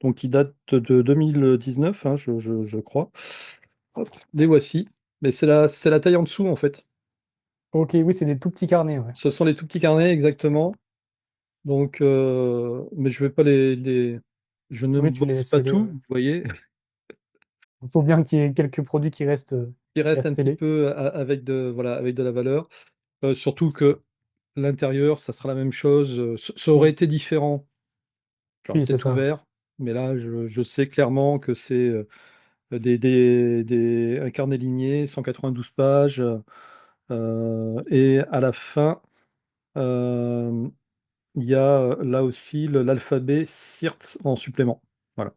donc qui date de 2019, hein, je crois. Hop, les voici. Mais c'est la taille en dessous, en fait. Ok, oui, c'est des tout petits carnets, ouais. Ce sont les tout petits carnets, exactement. Donc, mais je vais pas je ne Oui, tu les boxe laisses pas sceller, tout, ouais. vous voyez. Il faut bien qu'il y ait quelques produits Il qui reste restent un petit scellés. peu voilà, avec de la valeur. Surtout que l'intérieur, ça sera la même chose. Ça aurait Oui, été différent. J'aurais oui, c'est peut-être ça. ouvert, mais là, je sais clairement que c'est un carnet ligné, 192 pages. Et à la fin, euh, il y a là aussi l'alphabet CIRT en supplément. Voilà.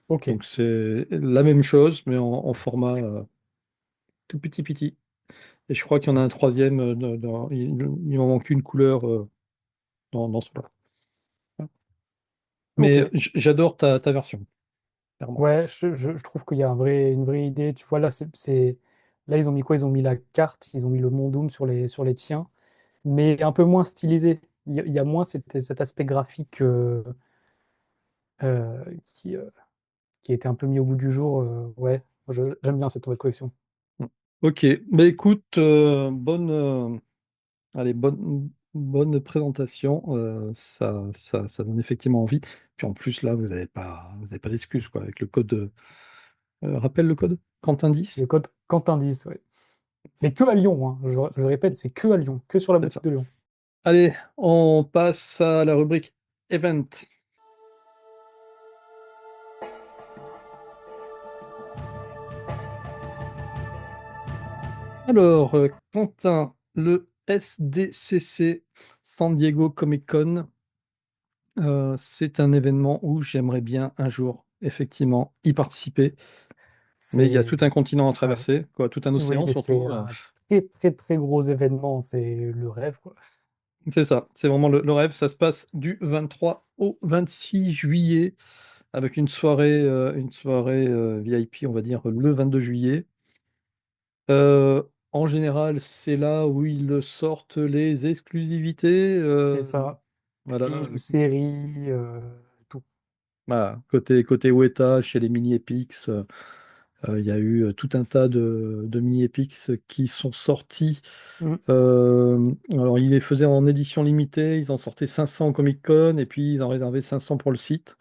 Ok, Donc c'est la même chose, mais en format tout petit petit. Et je crois qu'il y en a un troisième, il m'en manque une couleur dans ce plat. ok. Mais j'adore ta version, clairement. Ouais, je trouve qu'il y a une vraie idée. Tu vois, là, là, ils ont mis quoi? Ils ont mis la carte, ils ont mis le Mondoom sur les tiens, mais un peu moins stylisé. Il y a moins cet aspect graphique euh, qui, euh, qui a été un peu mis au bout du jour. Ouais, moi, j'aime bien cette nouvelle collection. Mm. Ok, mais écoute, allez, bonne présentation. Ça donne effectivement envie. Puis en plus, là, vous avez pas d'excuses, quoi, avec le code. Rappelle le code? Quentin 10? Le code Quentin10, ouais. Mais que à Lyon, hein. Je le répète, c'est que à Lyon, que sur la C'est boutique ça. de Lyon. Allez, on passe à la rubrique Event. Alors, Quentin, le SDCC San Diego Comic Con, c'est un événement où j'aimerais bien un jour, effectivement, y participer. Mais il y a C'est, tout un continent à ouais. traverser, quoi, tout un Oui, océan mais c'est surtout. un très, très, très gros événement. C'est le rêve, quoi. C'est ça, c'est vraiment le rêve. Ça se passe du 23 au 26 juillet, avec une soirée VIP, on va dire, le 22 juillet. En général, c'est là où ils sortent les exclusivités. C'est ça. Voilà, Films, séries, tout. voilà. Côté Weta, chez les mini Epix, il y a eu tout un tas de mini Epix qui sont sortis. Mm. Alors, ils les faisaient en édition limitée, ils en sortaient 500 au Comic-Con et puis ils en réservaient 500 pour le site.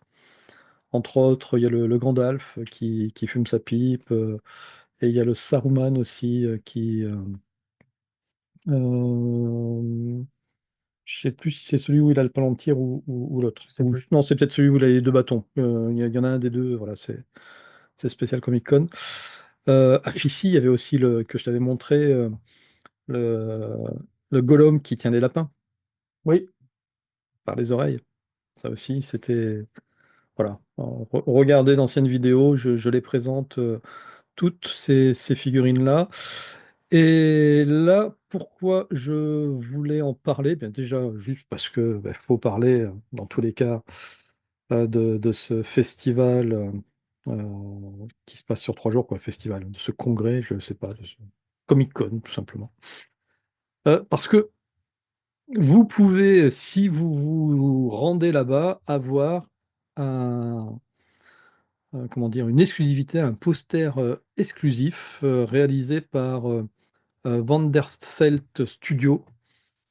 Entre autres, il y a le Gandalf qui fume sa pipe, et il y a le Saruman aussi euh, je sais plus si c'est celui où il a le palantir ou l'autre. Je sais plus. Non, c'est peut-être celui où il a les deux bâtons. Il y en a un des deux, voilà, c'est spécial Comic-Con. À Fissy, il y avait aussi que je t'avais montré, le, le Gollum qui tient les lapins Oui, par les oreilles. Ça aussi, c'était. Voilà. Regardez d'anciennes vidéos, je les présente, toutes ces figurines-là. Et là, pourquoi je voulais en parler? Bien, déjà, juste parce que faut parler, dans tous les cas, de ce festival qui se passe sur 3 jours, quoi, festival, de ce congrès, je ne sais pas, de ce Comic-Con, tout simplement. Parce que vous pouvez, si vous vous rendez là-bas, avoir un, comment dire, une exclusivité, un poster exclusif réalisé par Vanderselt Studio.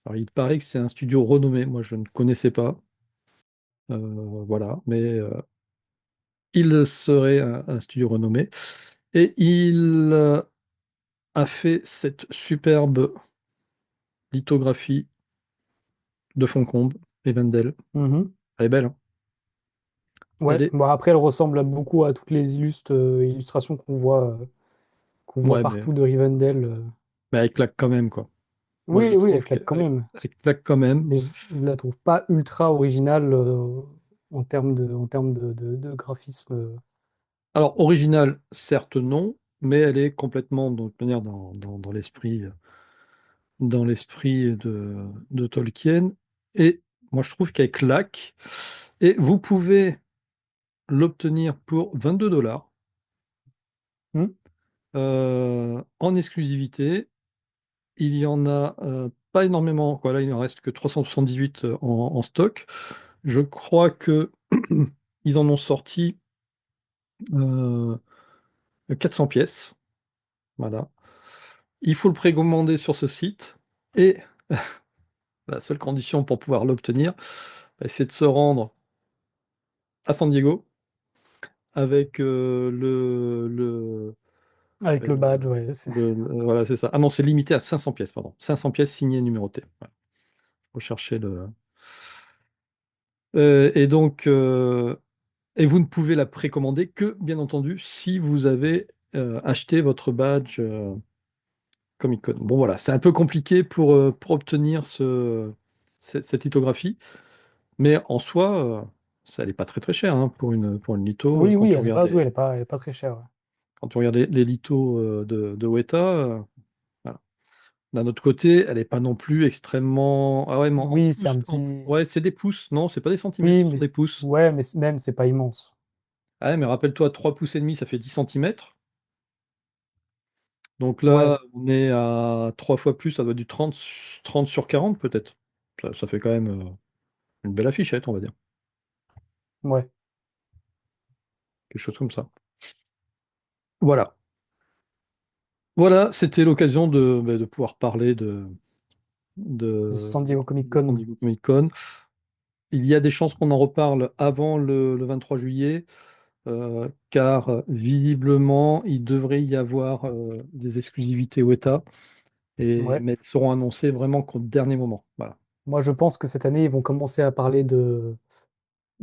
Alors, il paraît que c'est un studio renommé, moi je ne connaissais pas. Voilà, mais il serait un studio renommé. Et il a fait cette superbe lithographie de Foncombe et Wendel. mhm. Elle est belle, hein. Elle Ouais. est. Bon, après, elle ressemble beaucoup à toutes les illustrations qu'on voit Ouais, mais, partout de Rivendell. mais elle claque quand même, quoi. Moi, je Oui, oui, elle trouve claque quand même. elle claque quand même. Mais je la trouve pas ultra originale. en termes de graphisme. Alors, originale, certes non, mais elle est complètement donc, de manière dans l'esprit de Tolkien. Et moi, je trouve qu'elle claque. Et vous pouvez l'obtenir pour 22 dollars Hmm. en exclusivité. Il y en a pas énormément, quoi. Là, il ne reste que 378 en stock. Je crois que ils en ont sorti euh, 400 pièces. Voilà. Il faut le précommander sur ce site. Et la seule condition pour pouvoir l'obtenir, bah, c'est de se rendre à San Diego avec Avec bah, le badge, ouais. voilà, c'est ça. Ah non, c'est limité à 500 pièces, pardon. 500 pièces signées et numérotées. Il faut chercher le. Et donc, et vous ne pouvez la précommander que, bien entendu, si vous avez acheté votre badge Comic-Con. Bon, voilà, c'est un peu compliqué pour obtenir cette lithographie, mais en soi, ça n'est pas très très cher hein, pour une litho. Oui, Quand oui, tu à la regardes base, oui, elle est pas très chère. Ouais. quand tu regardes les lithos de Weta, voilà. D'un autre côté, elle n'est pas non plus extrêmement. Ah ouais, mais en Oui, c'est pouces, un petit. ouais, c'est des pouces, non, c'est pas des centimètres, Oui, ce sont mais des pouces. ouais, mais même, c'est pas immense. Ah ouais, mais rappelle-toi, 3 pouces et demi, ça fait 10 centimètres. Donc Ouais, là, on est à 3 fois plus, ça doit être du 30 sur 40 peut-être. Ça fait quand même une belle affichette, on va dire. ouais. Quelque chose comme ça. Voilà. Voilà, c'était l'occasion de pouvoir parler Le de, San Diego Comic de San Con. Diego Comic Con. Il y a des chances qu'on en reparle avant le 23 juillet, car visiblement, il devrait y avoir des exclusivités Weta, Ouais. mais elles seront annoncées vraiment qu'au dernier moment. Voilà. Moi, je pense que cette année, ils vont commencer à parler de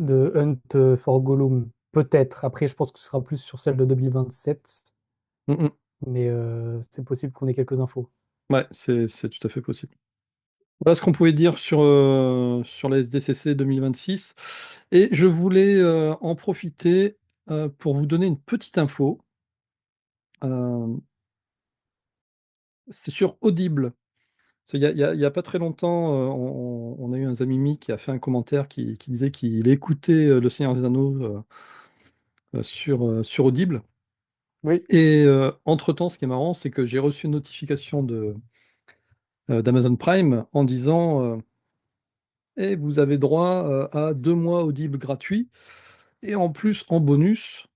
Hunt for Gollum. Peut-être. Après, je pense que ce sera plus sur celle de 2027. Mm, mm. Mais c'est possible qu'on ait quelques infos. Ouais, c'est tout à fait possible. Voilà ce qu'on pouvait dire sur la SDCC 2026. Et je voulais en profiter pour vous donner une petite info. Euh, c'est sur Audible. Il y a pas très longtemps, on a eu un Zamimi qui a fait un commentaire qui disait qu'il écoutait Le Seigneur des Anneaux sur Audible. Oui, Et entre-temps, ce qui est marrant, c'est que j'ai reçu une notification d'Amazon Prime en disant et vous avez droit à 2 mois Audible gratuits. Et en plus, en bonus,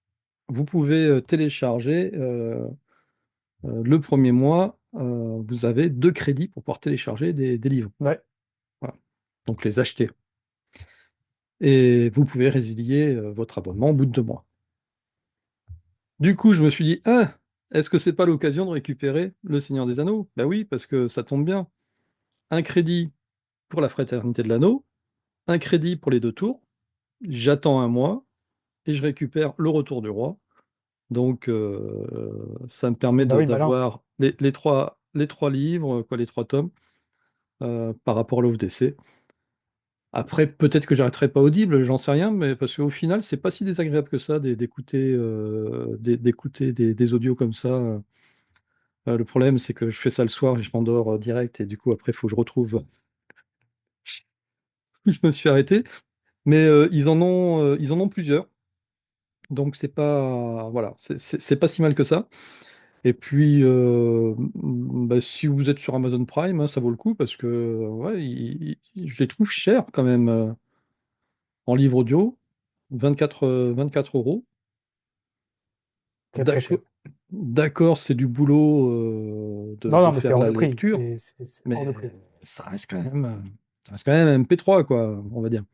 vous pouvez télécharger le premier mois, vous avez 2 crédits pour pouvoir télécharger des livres. ouais. Voilà. Donc les acheter. Et vous pouvez résilier votre abonnement au bout de 2 mois. Du coup, je me suis dit, ah, est-ce que c'est pas l'occasion de récupérer Le Seigneur des Anneaux? Ben oui, parce que ça tombe bien. Un crédit pour la Fraternité de l'Anneau, un crédit pour les 2 tours. J'attends un mois et je récupère Le Retour du Roi. Donc, ça me permet Bah oui, malin. d'avoir les trois livres, quoi, les 3 tomes, par rapport à l'OFDC. Après, peut-être que j'arrêterai pas Audible, j'en sais rien, mais parce qu'au final, c'est pas si désagréable que ça d'écouter des audios comme ça. Le problème, c'est que je fais ça le soir et je m'endors direct, et du coup, après, il faut que je retrouve où je me suis arrêté. Mais ils en ont plusieurs, donc c'est pas, voilà, c'est pas si mal que ça. Et puis, bah, si vous êtes sur Amazon Prime, hein, ça vaut le coup parce que ouais, je les trouve chers quand même en livre audio, 24 euros. C'est très D'accord, cher. d'accord, c'est du boulot Non, de non, mais c'est faire hors la de prix. lecture, C'est hors de prix. mais ça reste quand même un MP3, quoi, on va dire.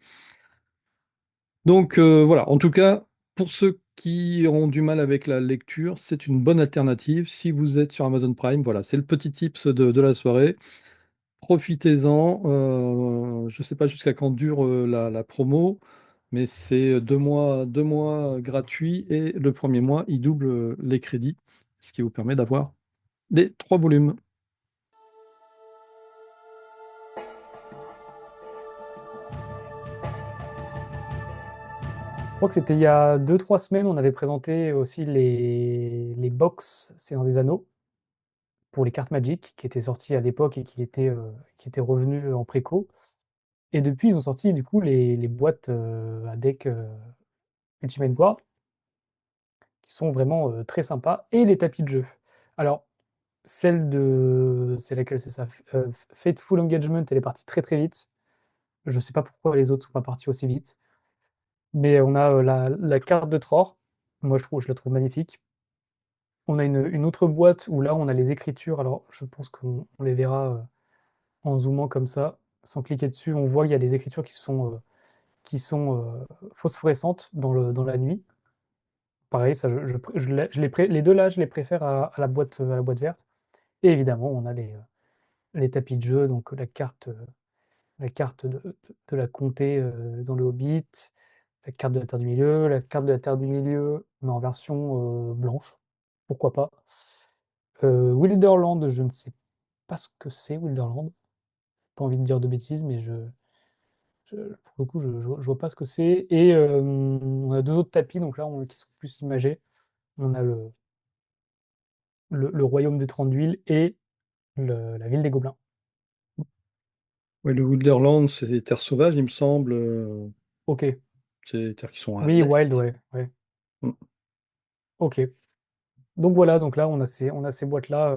Donc voilà, en tout cas, pour ceux qui ont du mal avec la lecture, c'est une bonne alternative. Si vous êtes sur Amazon Prime, voilà, c'est le petit tips de la soirée. Profitez-en. Je ne sais pas jusqu'à quand dure la promo, mais c'est 2 mois gratuits et le premier mois, il double les crédits, ce qui vous permet d'avoir les 3 volumes. crois que c'était il y a 2, 3 semaines, on avait présenté aussi les box Seigneur des Anneaux pour les cartes Magic qui étaient sorties à l'époque et qui étaient revenues en préco. Et depuis, ils ont sorti du coup les boîtes à deck Ultimate Guard qui sont vraiment très sympas et les tapis de jeu. Alors, c'est laquelle c'est ça? Fateful Engagement, elle est partie très très vite. Je sais pas pourquoi les autres sont pas partis aussi vite. Mais on a la carte de Tror. Moi, je la trouve magnifique. On a une autre boîte où là, on a les écritures. Alors, je pense qu'on les verra en zoomant comme ça. Sans cliquer dessus, on voit qu'il y a des écritures qui sont phosphorescentes dans la nuit. Pareil, ça, les deux là, je les préfère à la boîte verte. Et évidemment, on a les tapis de jeu, donc la carte de la comté dans le Hobbit, la carte de la Terre du Milieu, la carte de la Terre du Milieu, mais en version blanche, pourquoi pas. Wilderland, je ne sais pas ce que c'est, Wilderland. Pas envie de dire de bêtises, mais pour le coup, je vois pas ce que c'est. Et on a deux autres tapis, donc là, qui sont plus imagés. On a le Royaume des 30 d'huile et la ville des Gobelins. Ouais, le Woodland, c'est des terres sauvages, il me semble. Ok. C'est des terres qui sont à Oui, Wild, l'est. ouais. Ouais. Mm. Ok. Donc voilà, donc là, on a ces boîtes-là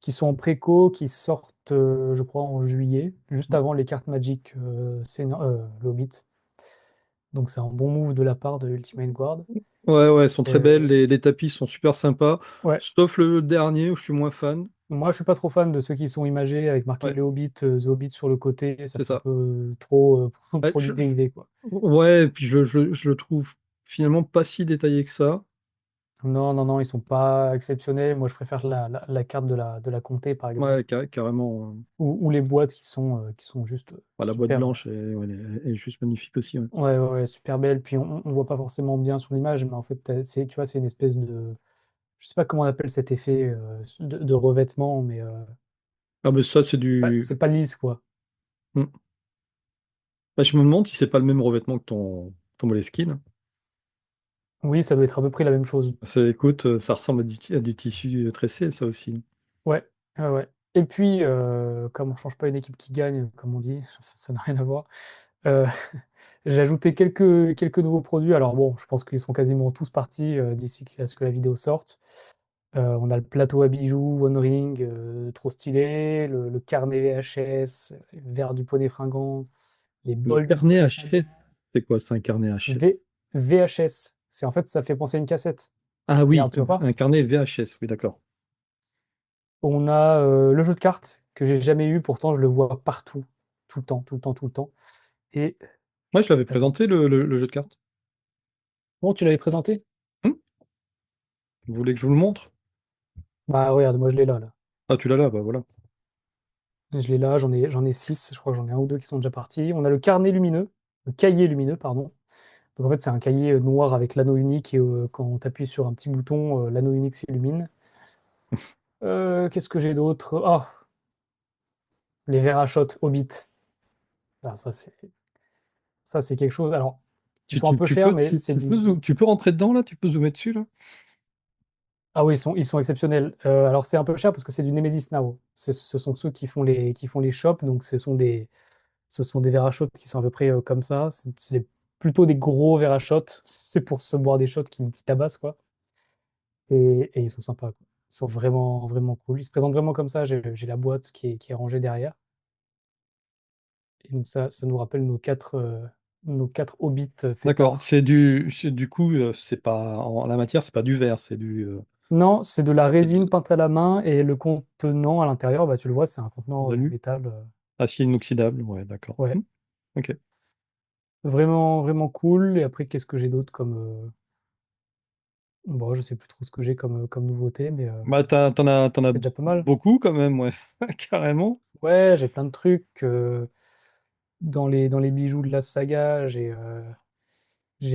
qui sont en préco, qui sortent, je crois, en juillet, juste avant les cartes Magic le Hobbit. Donc c'est un bon move de la part de Ultimate Guard. Ouais, ouais, elles sont très belles. Euh, Les tapis sont super sympas. ouais, Sauf le dernier où je suis moins fan. moi je suis pas trop fan de ceux qui sont imagés avec marqué Ouais, le Hobbit, The Hobbit sur le côté, ça c'est fait un ça. peu trop Ouais, produit dérivé, quoi. ouais, et puis je le trouve finalement pas si détaillé que ça. Non, non, non, ils sont pas exceptionnels. Moi je préfère la carte de la comté, par exemple, Ouais, carrément. ou les boîtes qui sont juste La boîte super. blanche, ouais, elle est juste magnifique aussi. Ouais. Ouais, ouais, ouais, super belle. Puis on voit pas forcément bien sur l'image, mais en fait, tu vois, c'est une espèce de, je sais pas comment on appelle cet effet de revêtement, mais Ah, mais ça, c'est du. c'est pas lisse, quoi. Hmm. Bah, je me demande si c'est pas le même revêtement que ton Moleskine. Oui, ça doit être à peu près la même chose. Écoute, ça ressemble à du tissu tressé, ça aussi. Ouais, ouais, ouais. Et puis, comme on change pas une équipe qui gagne, comme on dit, ça n'a rien à voir. euh, j'ai ajouté quelques nouveaux produits. Alors bon, je pense qu'ils sont quasiment tous partis d'ici à ce que la vidéo sorte. On a le plateau à bijoux One Ring, trop stylé, le carnet VHS, les verres du poney fringant, les Le bols du carnet poney Hachette, fringant. c'est quoi, c'est un carnet Hachette? VHS, en fait, ça fait penser à une cassette. Ah oui, Regarde, tu vois pas? un carnet VHS, oui, d'accord. On a le jeu de cartes que j'ai jamais eu, pourtant je le vois partout, tout le temps, tout le temps, tout le temps. Et Moi, je l'avais attends, présenté, le jeu de cartes. bon, tu l'avais présenté? Hmm. Vous voulez que je vous le montre? Bah regarde, moi je l'ai là. Ah, tu l'as là, bah voilà. Je l'ai là, j'en ai 6, je crois que j'en ai un ou deux qui sont déjà partis. On a le carnet lumineux, le cahier lumineux, pardon. Donc en fait, c'est un cahier noir avec l'anneau unique et quand on appuie sur un petit bouton, l'anneau unique s'illumine. Qu'est-ce que j'ai d'autre? Ah, les verres à shot Hobbit. Ah, ça c'est quelque chose. Alors, ils sont un peu Tu chers, peux, mais c'est du. tu peux rentrer dedans, là? Tu peux zoomer dessus, là? Ah oui, ils sont exceptionnels. Alors c'est un peu cher parce que c'est du Nemesis Now. Ce sont ceux qui font les shops, donc ce sont des verres à shot qui sont à peu près comme ça. Plutôt des gros verres à shot. C'est pour se boire des shots qui tabassent, quoi. Et ils sont sympas, quoi. Ils sont vraiment, vraiment cool. Ils se présentent vraiment comme ça. J'ai la boîte qui est rangée derrière. Et donc ça nous rappelle nos quatre hobbits D'accord. fêtards. Du coup, c'est pas, en la matière, c'est pas du verre, c'est Non, c'est de la c'est résine de peinte à la main et le contenant à l'intérieur, bah, tu le vois, c'est un contenant l'alu. métal. Acier inoxydable, ouais, d'accord. Ouais, Ok. vraiment, vraiment cool. Et après, qu'est-ce que j'ai d'autre comme. Bon, je sais plus trop ce que j'ai comme nouveauté, mais Bah, t'en as c'est déjà pas mal. beaucoup quand même, ouais, carrément. Ouais, j'ai plein de trucs. Dans les bijoux de la saga, j'ai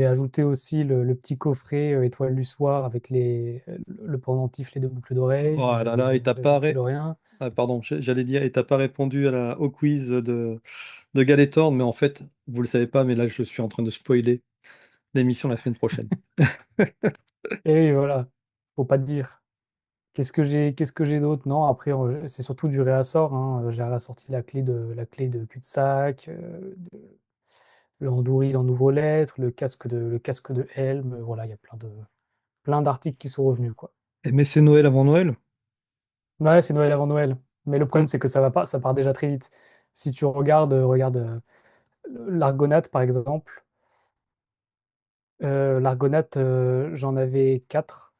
ajouté aussi le petit coffret Étoile du Soir avec le pendentif, les deux boucles d'oreilles. Oh là là, et t'as J'ajoute pas, Lorien. ah, pardon, j'allais dire, et t'as pas répondu au quiz de Galetorn, mais en fait, vous le savez pas, mais là, je suis en train de spoiler. l'émission la semaine prochaine. Et oui, voilà, faut pas te dire. Qu'est-ce que j'ai d'autre? Non, après, c'est surtout du réassort, hein. J'ai ressorti la clé de cul-de-sac, l'andouille en ouvre-lettres, le casque de Helm. Voilà, il y a plein d'articles qui sont revenus, quoi. Mais c'est Noël avant Noël? Ouais, c'est Noël avant Noël. Mais le problème, Hum, c'est que ça va pas, ça part déjà très vite. Si tu regarde l'Argonaute, par exemple. L'Argonaute, j'en avais 4.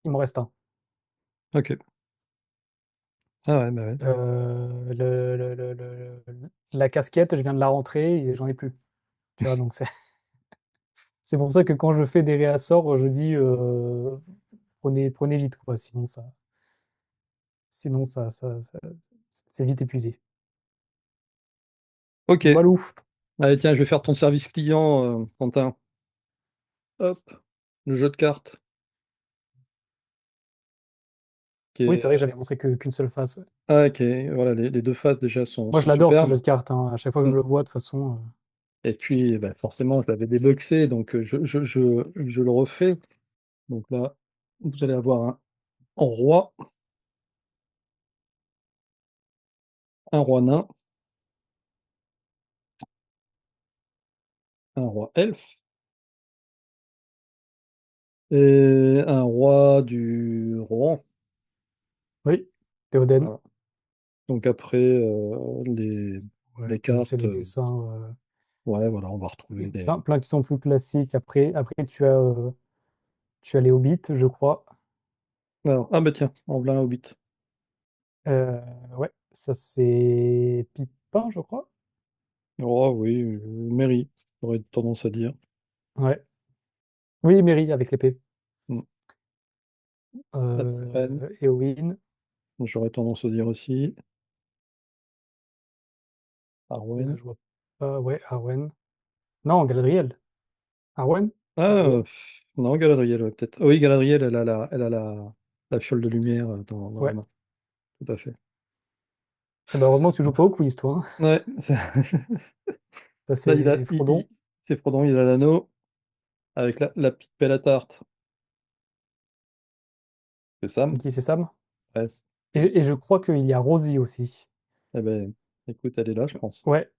Il m'en reste un. ok. Ah ouais, bah ouais. La casquette, je viens de la rentrer et j'en ai plus. Tu vois, donc c'est pour ça que quand je fais des réassorts, je dis prenez vite, quoi. Sinon, c'est vite épuisé. Ok. Walou. Allez, tiens, je vais faire ton service client, Quentin. Hop, le jeu de cartes qui Oui, est, c'est vrai que j'avais montré qu'une seule face. Ouais. voilà, les deux faces déjà sont, Moi, je sont l'adore ce jeu superbes. de cartes, hein. À chaque fois que Mm. je le vois, de toute façon. Et puis, bah, forcément, je l'avais déboxé, donc je le refais. Donc là, vous allez avoir un roi, un roi nain, un roi elfe et un roi du Rohan. Oui, Théoden. Voilà. Donc après, Ouais, les c'est cartes, les dessins. ouais, voilà, on va retrouver des. Plein qui sont plus classiques. Après tu as les Hobbits, je crois. Alors, ah bah tiens, en voilà un hobbit. Euh, ouais, ça c'est Pipin, je crois. Oh oui, Merry, j'aurais tendance à dire. Ouais. Oui, Merry avec l'épée. Mm. Après, Éowyn. j'aurais tendance à dire aussi. Là, Arwen. je vois pas. Ouais, Arwen. Non, Galadriel. Arwen? Ah, Galadriel. non, Galadriel, ouais, peut-être. Ah oui, Galadriel, elle a la fiole de lumière dans la Ouais. main. Tout à fait. Eh ben, heureusement que tu joues pas au quiz, toi, hein. Ouais, Ça, là, il a, c'est Frodon. c'est Frodon, il a l'anneau avec la petite pelle à tarte. C'est C'est Sam? qui, c'est Sam? Ouais. Et je crois qu'il y a Rosie aussi. Eh ben, écoute, elle est là, je pense. Ouais.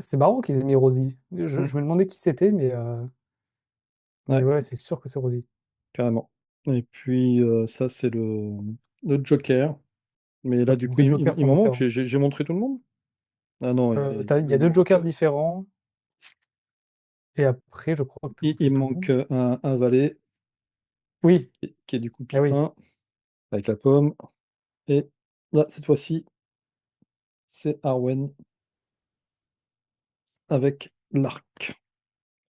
C'est marrant qu'ils aient mis Rosie. Mm. Je me demandais qui c'était, mais Ouais, ouais, c'est sûr que c'est Rosie. carrément. Et puis, ça, c'est le Joker. Mais là, Ouais, du coup, deux jokers il sont m'en manque. différents. J'ai montré tout le monde? Ah non, Il y a il me deux manque, jokers différents. Et après, je crois que tu as il montré me tout le manque monde. un valet Oui, qui est du coup eh oui. Pipin avec la pomme. Et là, cette fois-ci, c'est Arwen avec l'arc.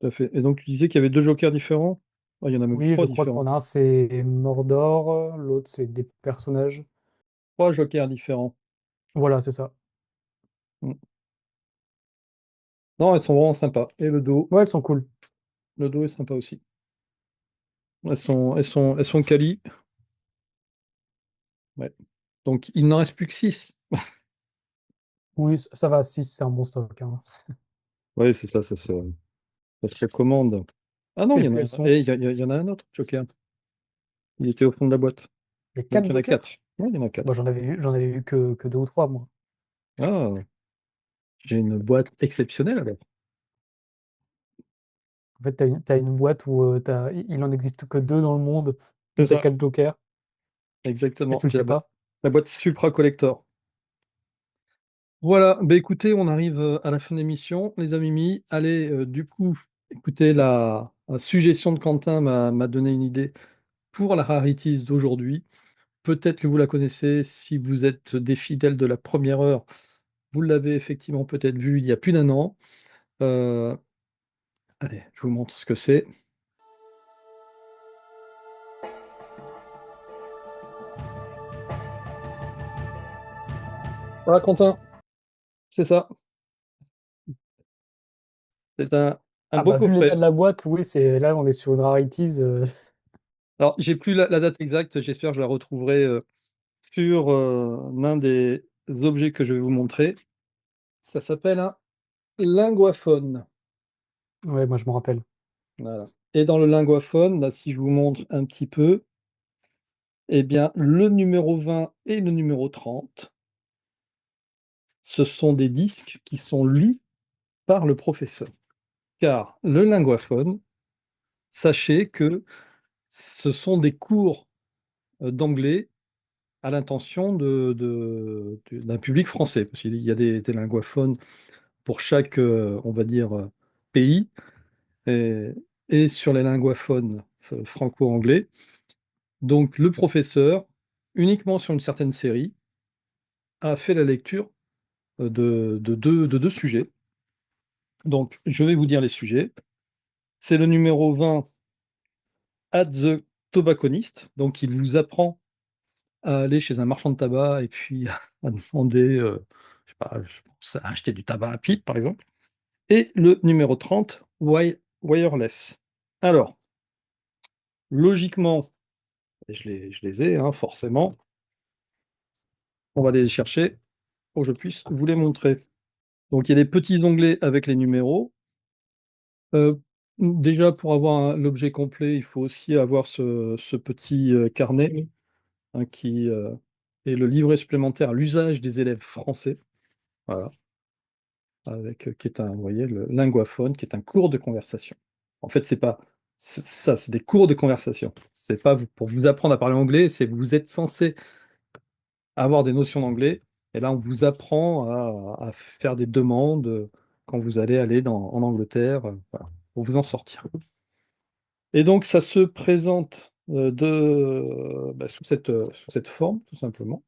Tout à fait. Et donc, tu disais qu'il y avait deux jokers différents? Ah, il y en a même Oui, je trois crois différents. qu'on a un, c'est Mordor, l'autre, c'est des personnages. Trois jokers différents. Voilà, c'est ça. Mm. Non, elles sont vraiment sympas. Et Ouais, elles sont cool. le dos est sympa aussi. Elles sont quali. Ouais. Donc, il n'en reste plus que six. Oui, ça va, 6 c'est un bon stock, hein. Oui, c'est ça, ça se recommande. Ah non, Et il y en puis a, elles sont. et il y en a un autre, Joker. Il était au fond de la boîte. Il y a Donc, 4 il y en a jokers? quatre. Oui, il y en a Moi, quatre. j'en avais vu que 2 ou 3 moi. Ah, j'ai une boîte exceptionnelle alors. En fait, t'as une boîte où il en existe que 2 dans le monde, C'est où t'as ça, 4 jokers, et exactement. tu le J'ai sais pas. la boîte Supra Collector. Voilà, bah écoutez, on arrive à la fin de l'émission, les amis. Allez, du coup, écoutez, la suggestion de Quentin m'a donné une idée pour la Rarities d'aujourd'hui. Peut-être que vous la connaissez si vous êtes des fidèles de la première heure. Vous l'avez effectivement peut-être vu il y a plus d'un an. Euh, allez, je vous montre ce que c'est. Voilà, Quentin, c'est ça. C'est un Ah beau bah, vu l'état coffret. de la boîte, oui, là, on est sur une rarities. Alors, j'ai plus la date exacte, j'espère que je la retrouverai sur l'un des objets que je vais vous montrer. Ça s'appelle un linguaphone. Ouais, moi, je me rappelle. Voilà. Et dans le linguaphone, là, si je vous montre un petit peu, eh bien, le numéro 20 et le numéro 30, ce sont des disques qui sont lus par le professeur. Car le linguaphone, sachez que ce sont des cours d'anglais à l'intention d'un public français, parce qu'il y a des linguaphones pour chaque, on va dire, pays, et, et sur les linguaphones franco-anglais. Donc le professeur, uniquement sur une certaine série, a fait la lecture de deux sujets. Donc je vais vous dire les sujets. C'est le numéro 20, At the Tobacconist. Donc il vous apprend à aller chez un marchand de tabac et puis à demander, je sais pas, je pense à acheter du tabac à pipe, par exemple. Et le numéro 30, Wireless. Alors, logiquement, je les ai, hein, forcément. On va aller les chercher pour que je puisse vous les montrer. Donc, il y a des petits onglets avec les numéros. Euh, Déjà, pour avoir l'objet complet, il faut aussi avoir ce petit carnet, hein, qui est le livret supplémentaire à l'usage des élèves français. Voilà. Avec, qui est un, vous voyez, le linguaphone, qui est un cours de conversation. En fait, c'est pas ça, c'est des cours de conversation. C'est pas pour vous apprendre à parler anglais, c'est vous êtes censé avoir des notions d'anglais. Et là, on vous apprend à faire des demandes quand vous allez aller en Angleterre, voilà, pour vous en sortir. Et donc, ça se présente bah, sous cette forme, tout simplement.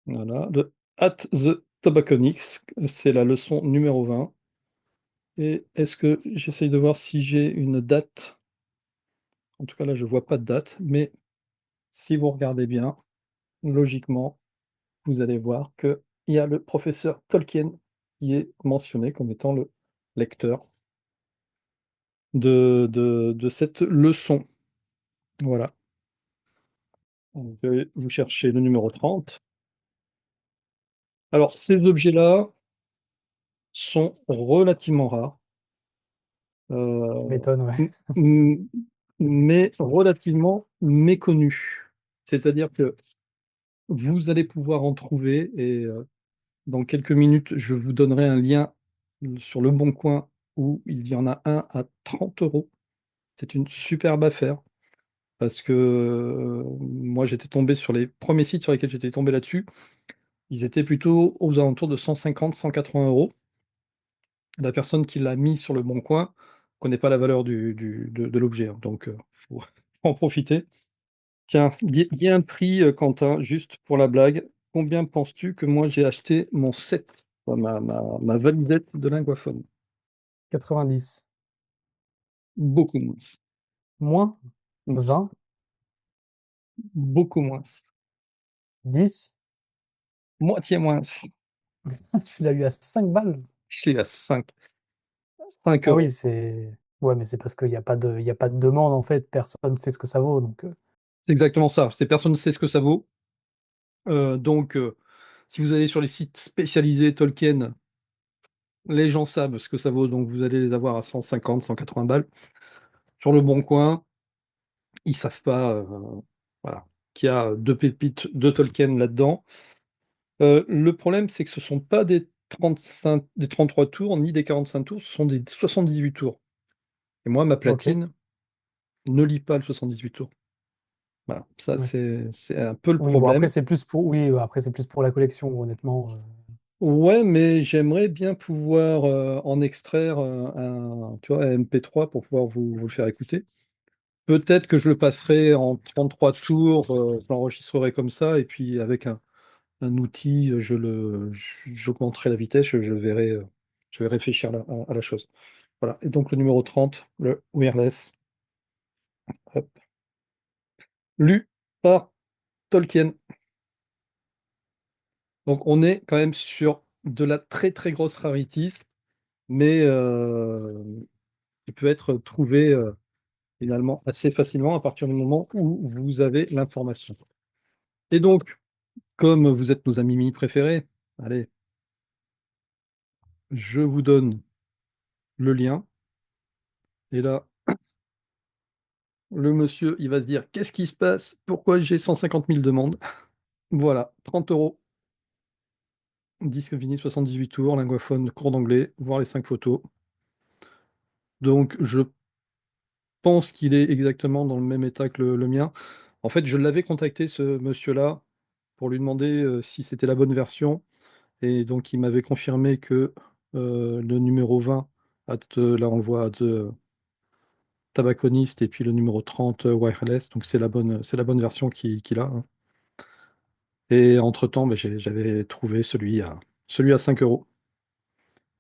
Voilà. At the Tobacconics, c'est la leçon numéro 20. Et est-ce que j'essaye de voir si j'ai une date? En tout cas, là, je vois pas de date, mais si vous regardez bien, logiquement, vous allez voir qu'il y a le professeur Tolkien qui est mentionné comme étant le lecteur de cette leçon. Voilà. Donc, vous cherchez le numéro 30. Alors, ces objets-là sont relativement rares, Tu euh, m'étonnes, ouais. m- m- mais relativement méconnus. C'est-à-dire que vous allez pouvoir en trouver et dans quelques minutes, je vous donnerai un lien sur Le Bon Coin où il y en a un à 30 €. C'est une superbe affaire parce que moi, j'étais tombé sur les premiers sites sur lesquels j'étais tombé là-dessus. Ils étaient plutôt aux alentours de 150-180 €. La personne qui l'a mis sur Le Bon Coin connaît pas la valeur de l'objet, hein, donc faut en profiter. Tiens, dis un prix, Quentin, juste pour la blague. Combien penses-tu que moi j'ai acheté mon set, ma valisette de linguaphone? 90. Beaucoup moins. Moins? Mmh, 20? beaucoup moins. 10? Moitié moins. Tu l'as eu à 5 balles? Je suis à 5 Ah oui, euros. c'est ouais, mais c'est parce qu'il y a pas de demande, en fait, personne sait ce que ça vaut, donc C'est exactement ça. C'est personne ne sait ce que ça vaut. Donc si vous allez sur les sites spécialisés Tolkien, les gens savent ce que ça vaut, donc vous allez les avoir à 150-180 balles. Sur Le Bon Coin, ils savent pas, voilà, qu'il y a 2 pépites de Tolkien là-dedans. Le problème, c'est que ce sont pas des 33 tours, ni des 45 tours, ce sont des 78 tours. Et moi, ma OK, platine ne lit pas le 78 tours. Voilà, ça, ouais. c'est un peu le Oui, bon, après, problème. c'est plus pour oui, après, c'est plus pour la collection, honnêtement, Ouais, mais j'aimerais bien pouvoir, en extraire, un tu vois, un MP3 pour pouvoir vous le faire écouter. Peut-être que je le passerai en 33 tours, je l'enregistrerai comme ça et puis avec un outil, j'augmenterai la vitesse, je vais réfléchir à la chose. Voilà, et donc le numéro 30, le wireless, hop, lu par Tolkien. Donc on est quand même sur de la très, très grosse rarity, mais qui peut être trouvé, finalement assez facilement à partir du moment où vous avez l'information. Et donc, comme vous êtes nos amis préférés, allez, je vous donne le lien. Et là, le monsieur, il va se dire: «Qu'est-ce qui se passe? Pourquoi j'ai 150 000 demandes?» Voilà, 30 €, disque vinyle 78 tours, lingophone, cours d'anglais, voir les 5 photos. Donc je pense qu'il est exactement dans le même état que le mien. En fait, je l'avais contacté ce monsieur-là pour lui demander, si c'était la bonne version et donc il m'avait confirmé que, le numéro 20 là on le voit Tabaconiste et puis le numéro 30, Wireless, donc c'est la bonne version qu'il a, hein. Et entre-temps, bah, j'avais trouvé celui à 5 €.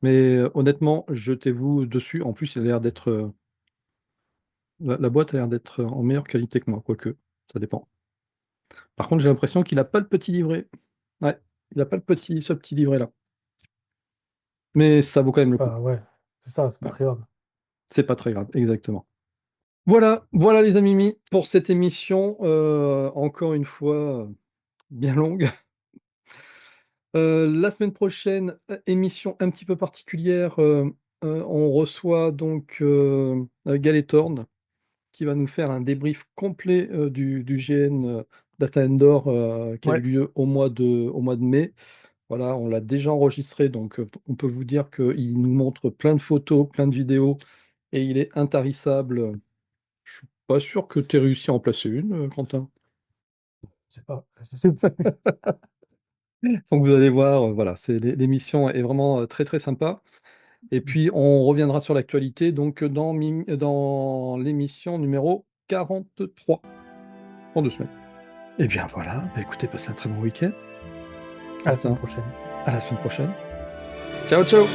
Mais, honnêtement, jetez-vous dessus. En plus, il a l'air d'être, la boîte a l'air d'être en meilleure qualité que moi, quoique, ça dépend. Par contre, j'ai l'impression qu'il a pas le petit livret. Ouais, il a pas ce petit livret-là. Mais ça vaut quand même le coup. Bah, ouais, c'est ça, c'est pas Ouais, très grave. c'est pas très grave, exactement. Voilà, voilà les amis, pour cette émission, encore une fois, bien longue. La semaine prochaine, émission un petit peu particulière, on reçoit donc, Galéthorn qui va nous faire un débrief complet, du GN, Data Endor, qui a eu Ouais, lieu au mois de mai. Voilà, on l'a déjà enregistré donc, on peut vous dire qu'il nous montre plein de photos, plein de vidéos et il est intarissable. Je suis pas sûr que tu aies réussi à en placer une, Quentin. je sais pas. Donc vous allez voir, voilà, l'émission est vraiment, très, très sympa. Et puis on reviendra sur l'actualité donc dans l'émission numéro 43 dans 2 semaines. Et bien voilà, bah, écoutez, passez un très bon week-end. À la semaine Quentin, prochaine. à la semaine prochaine. Ciao, ciao!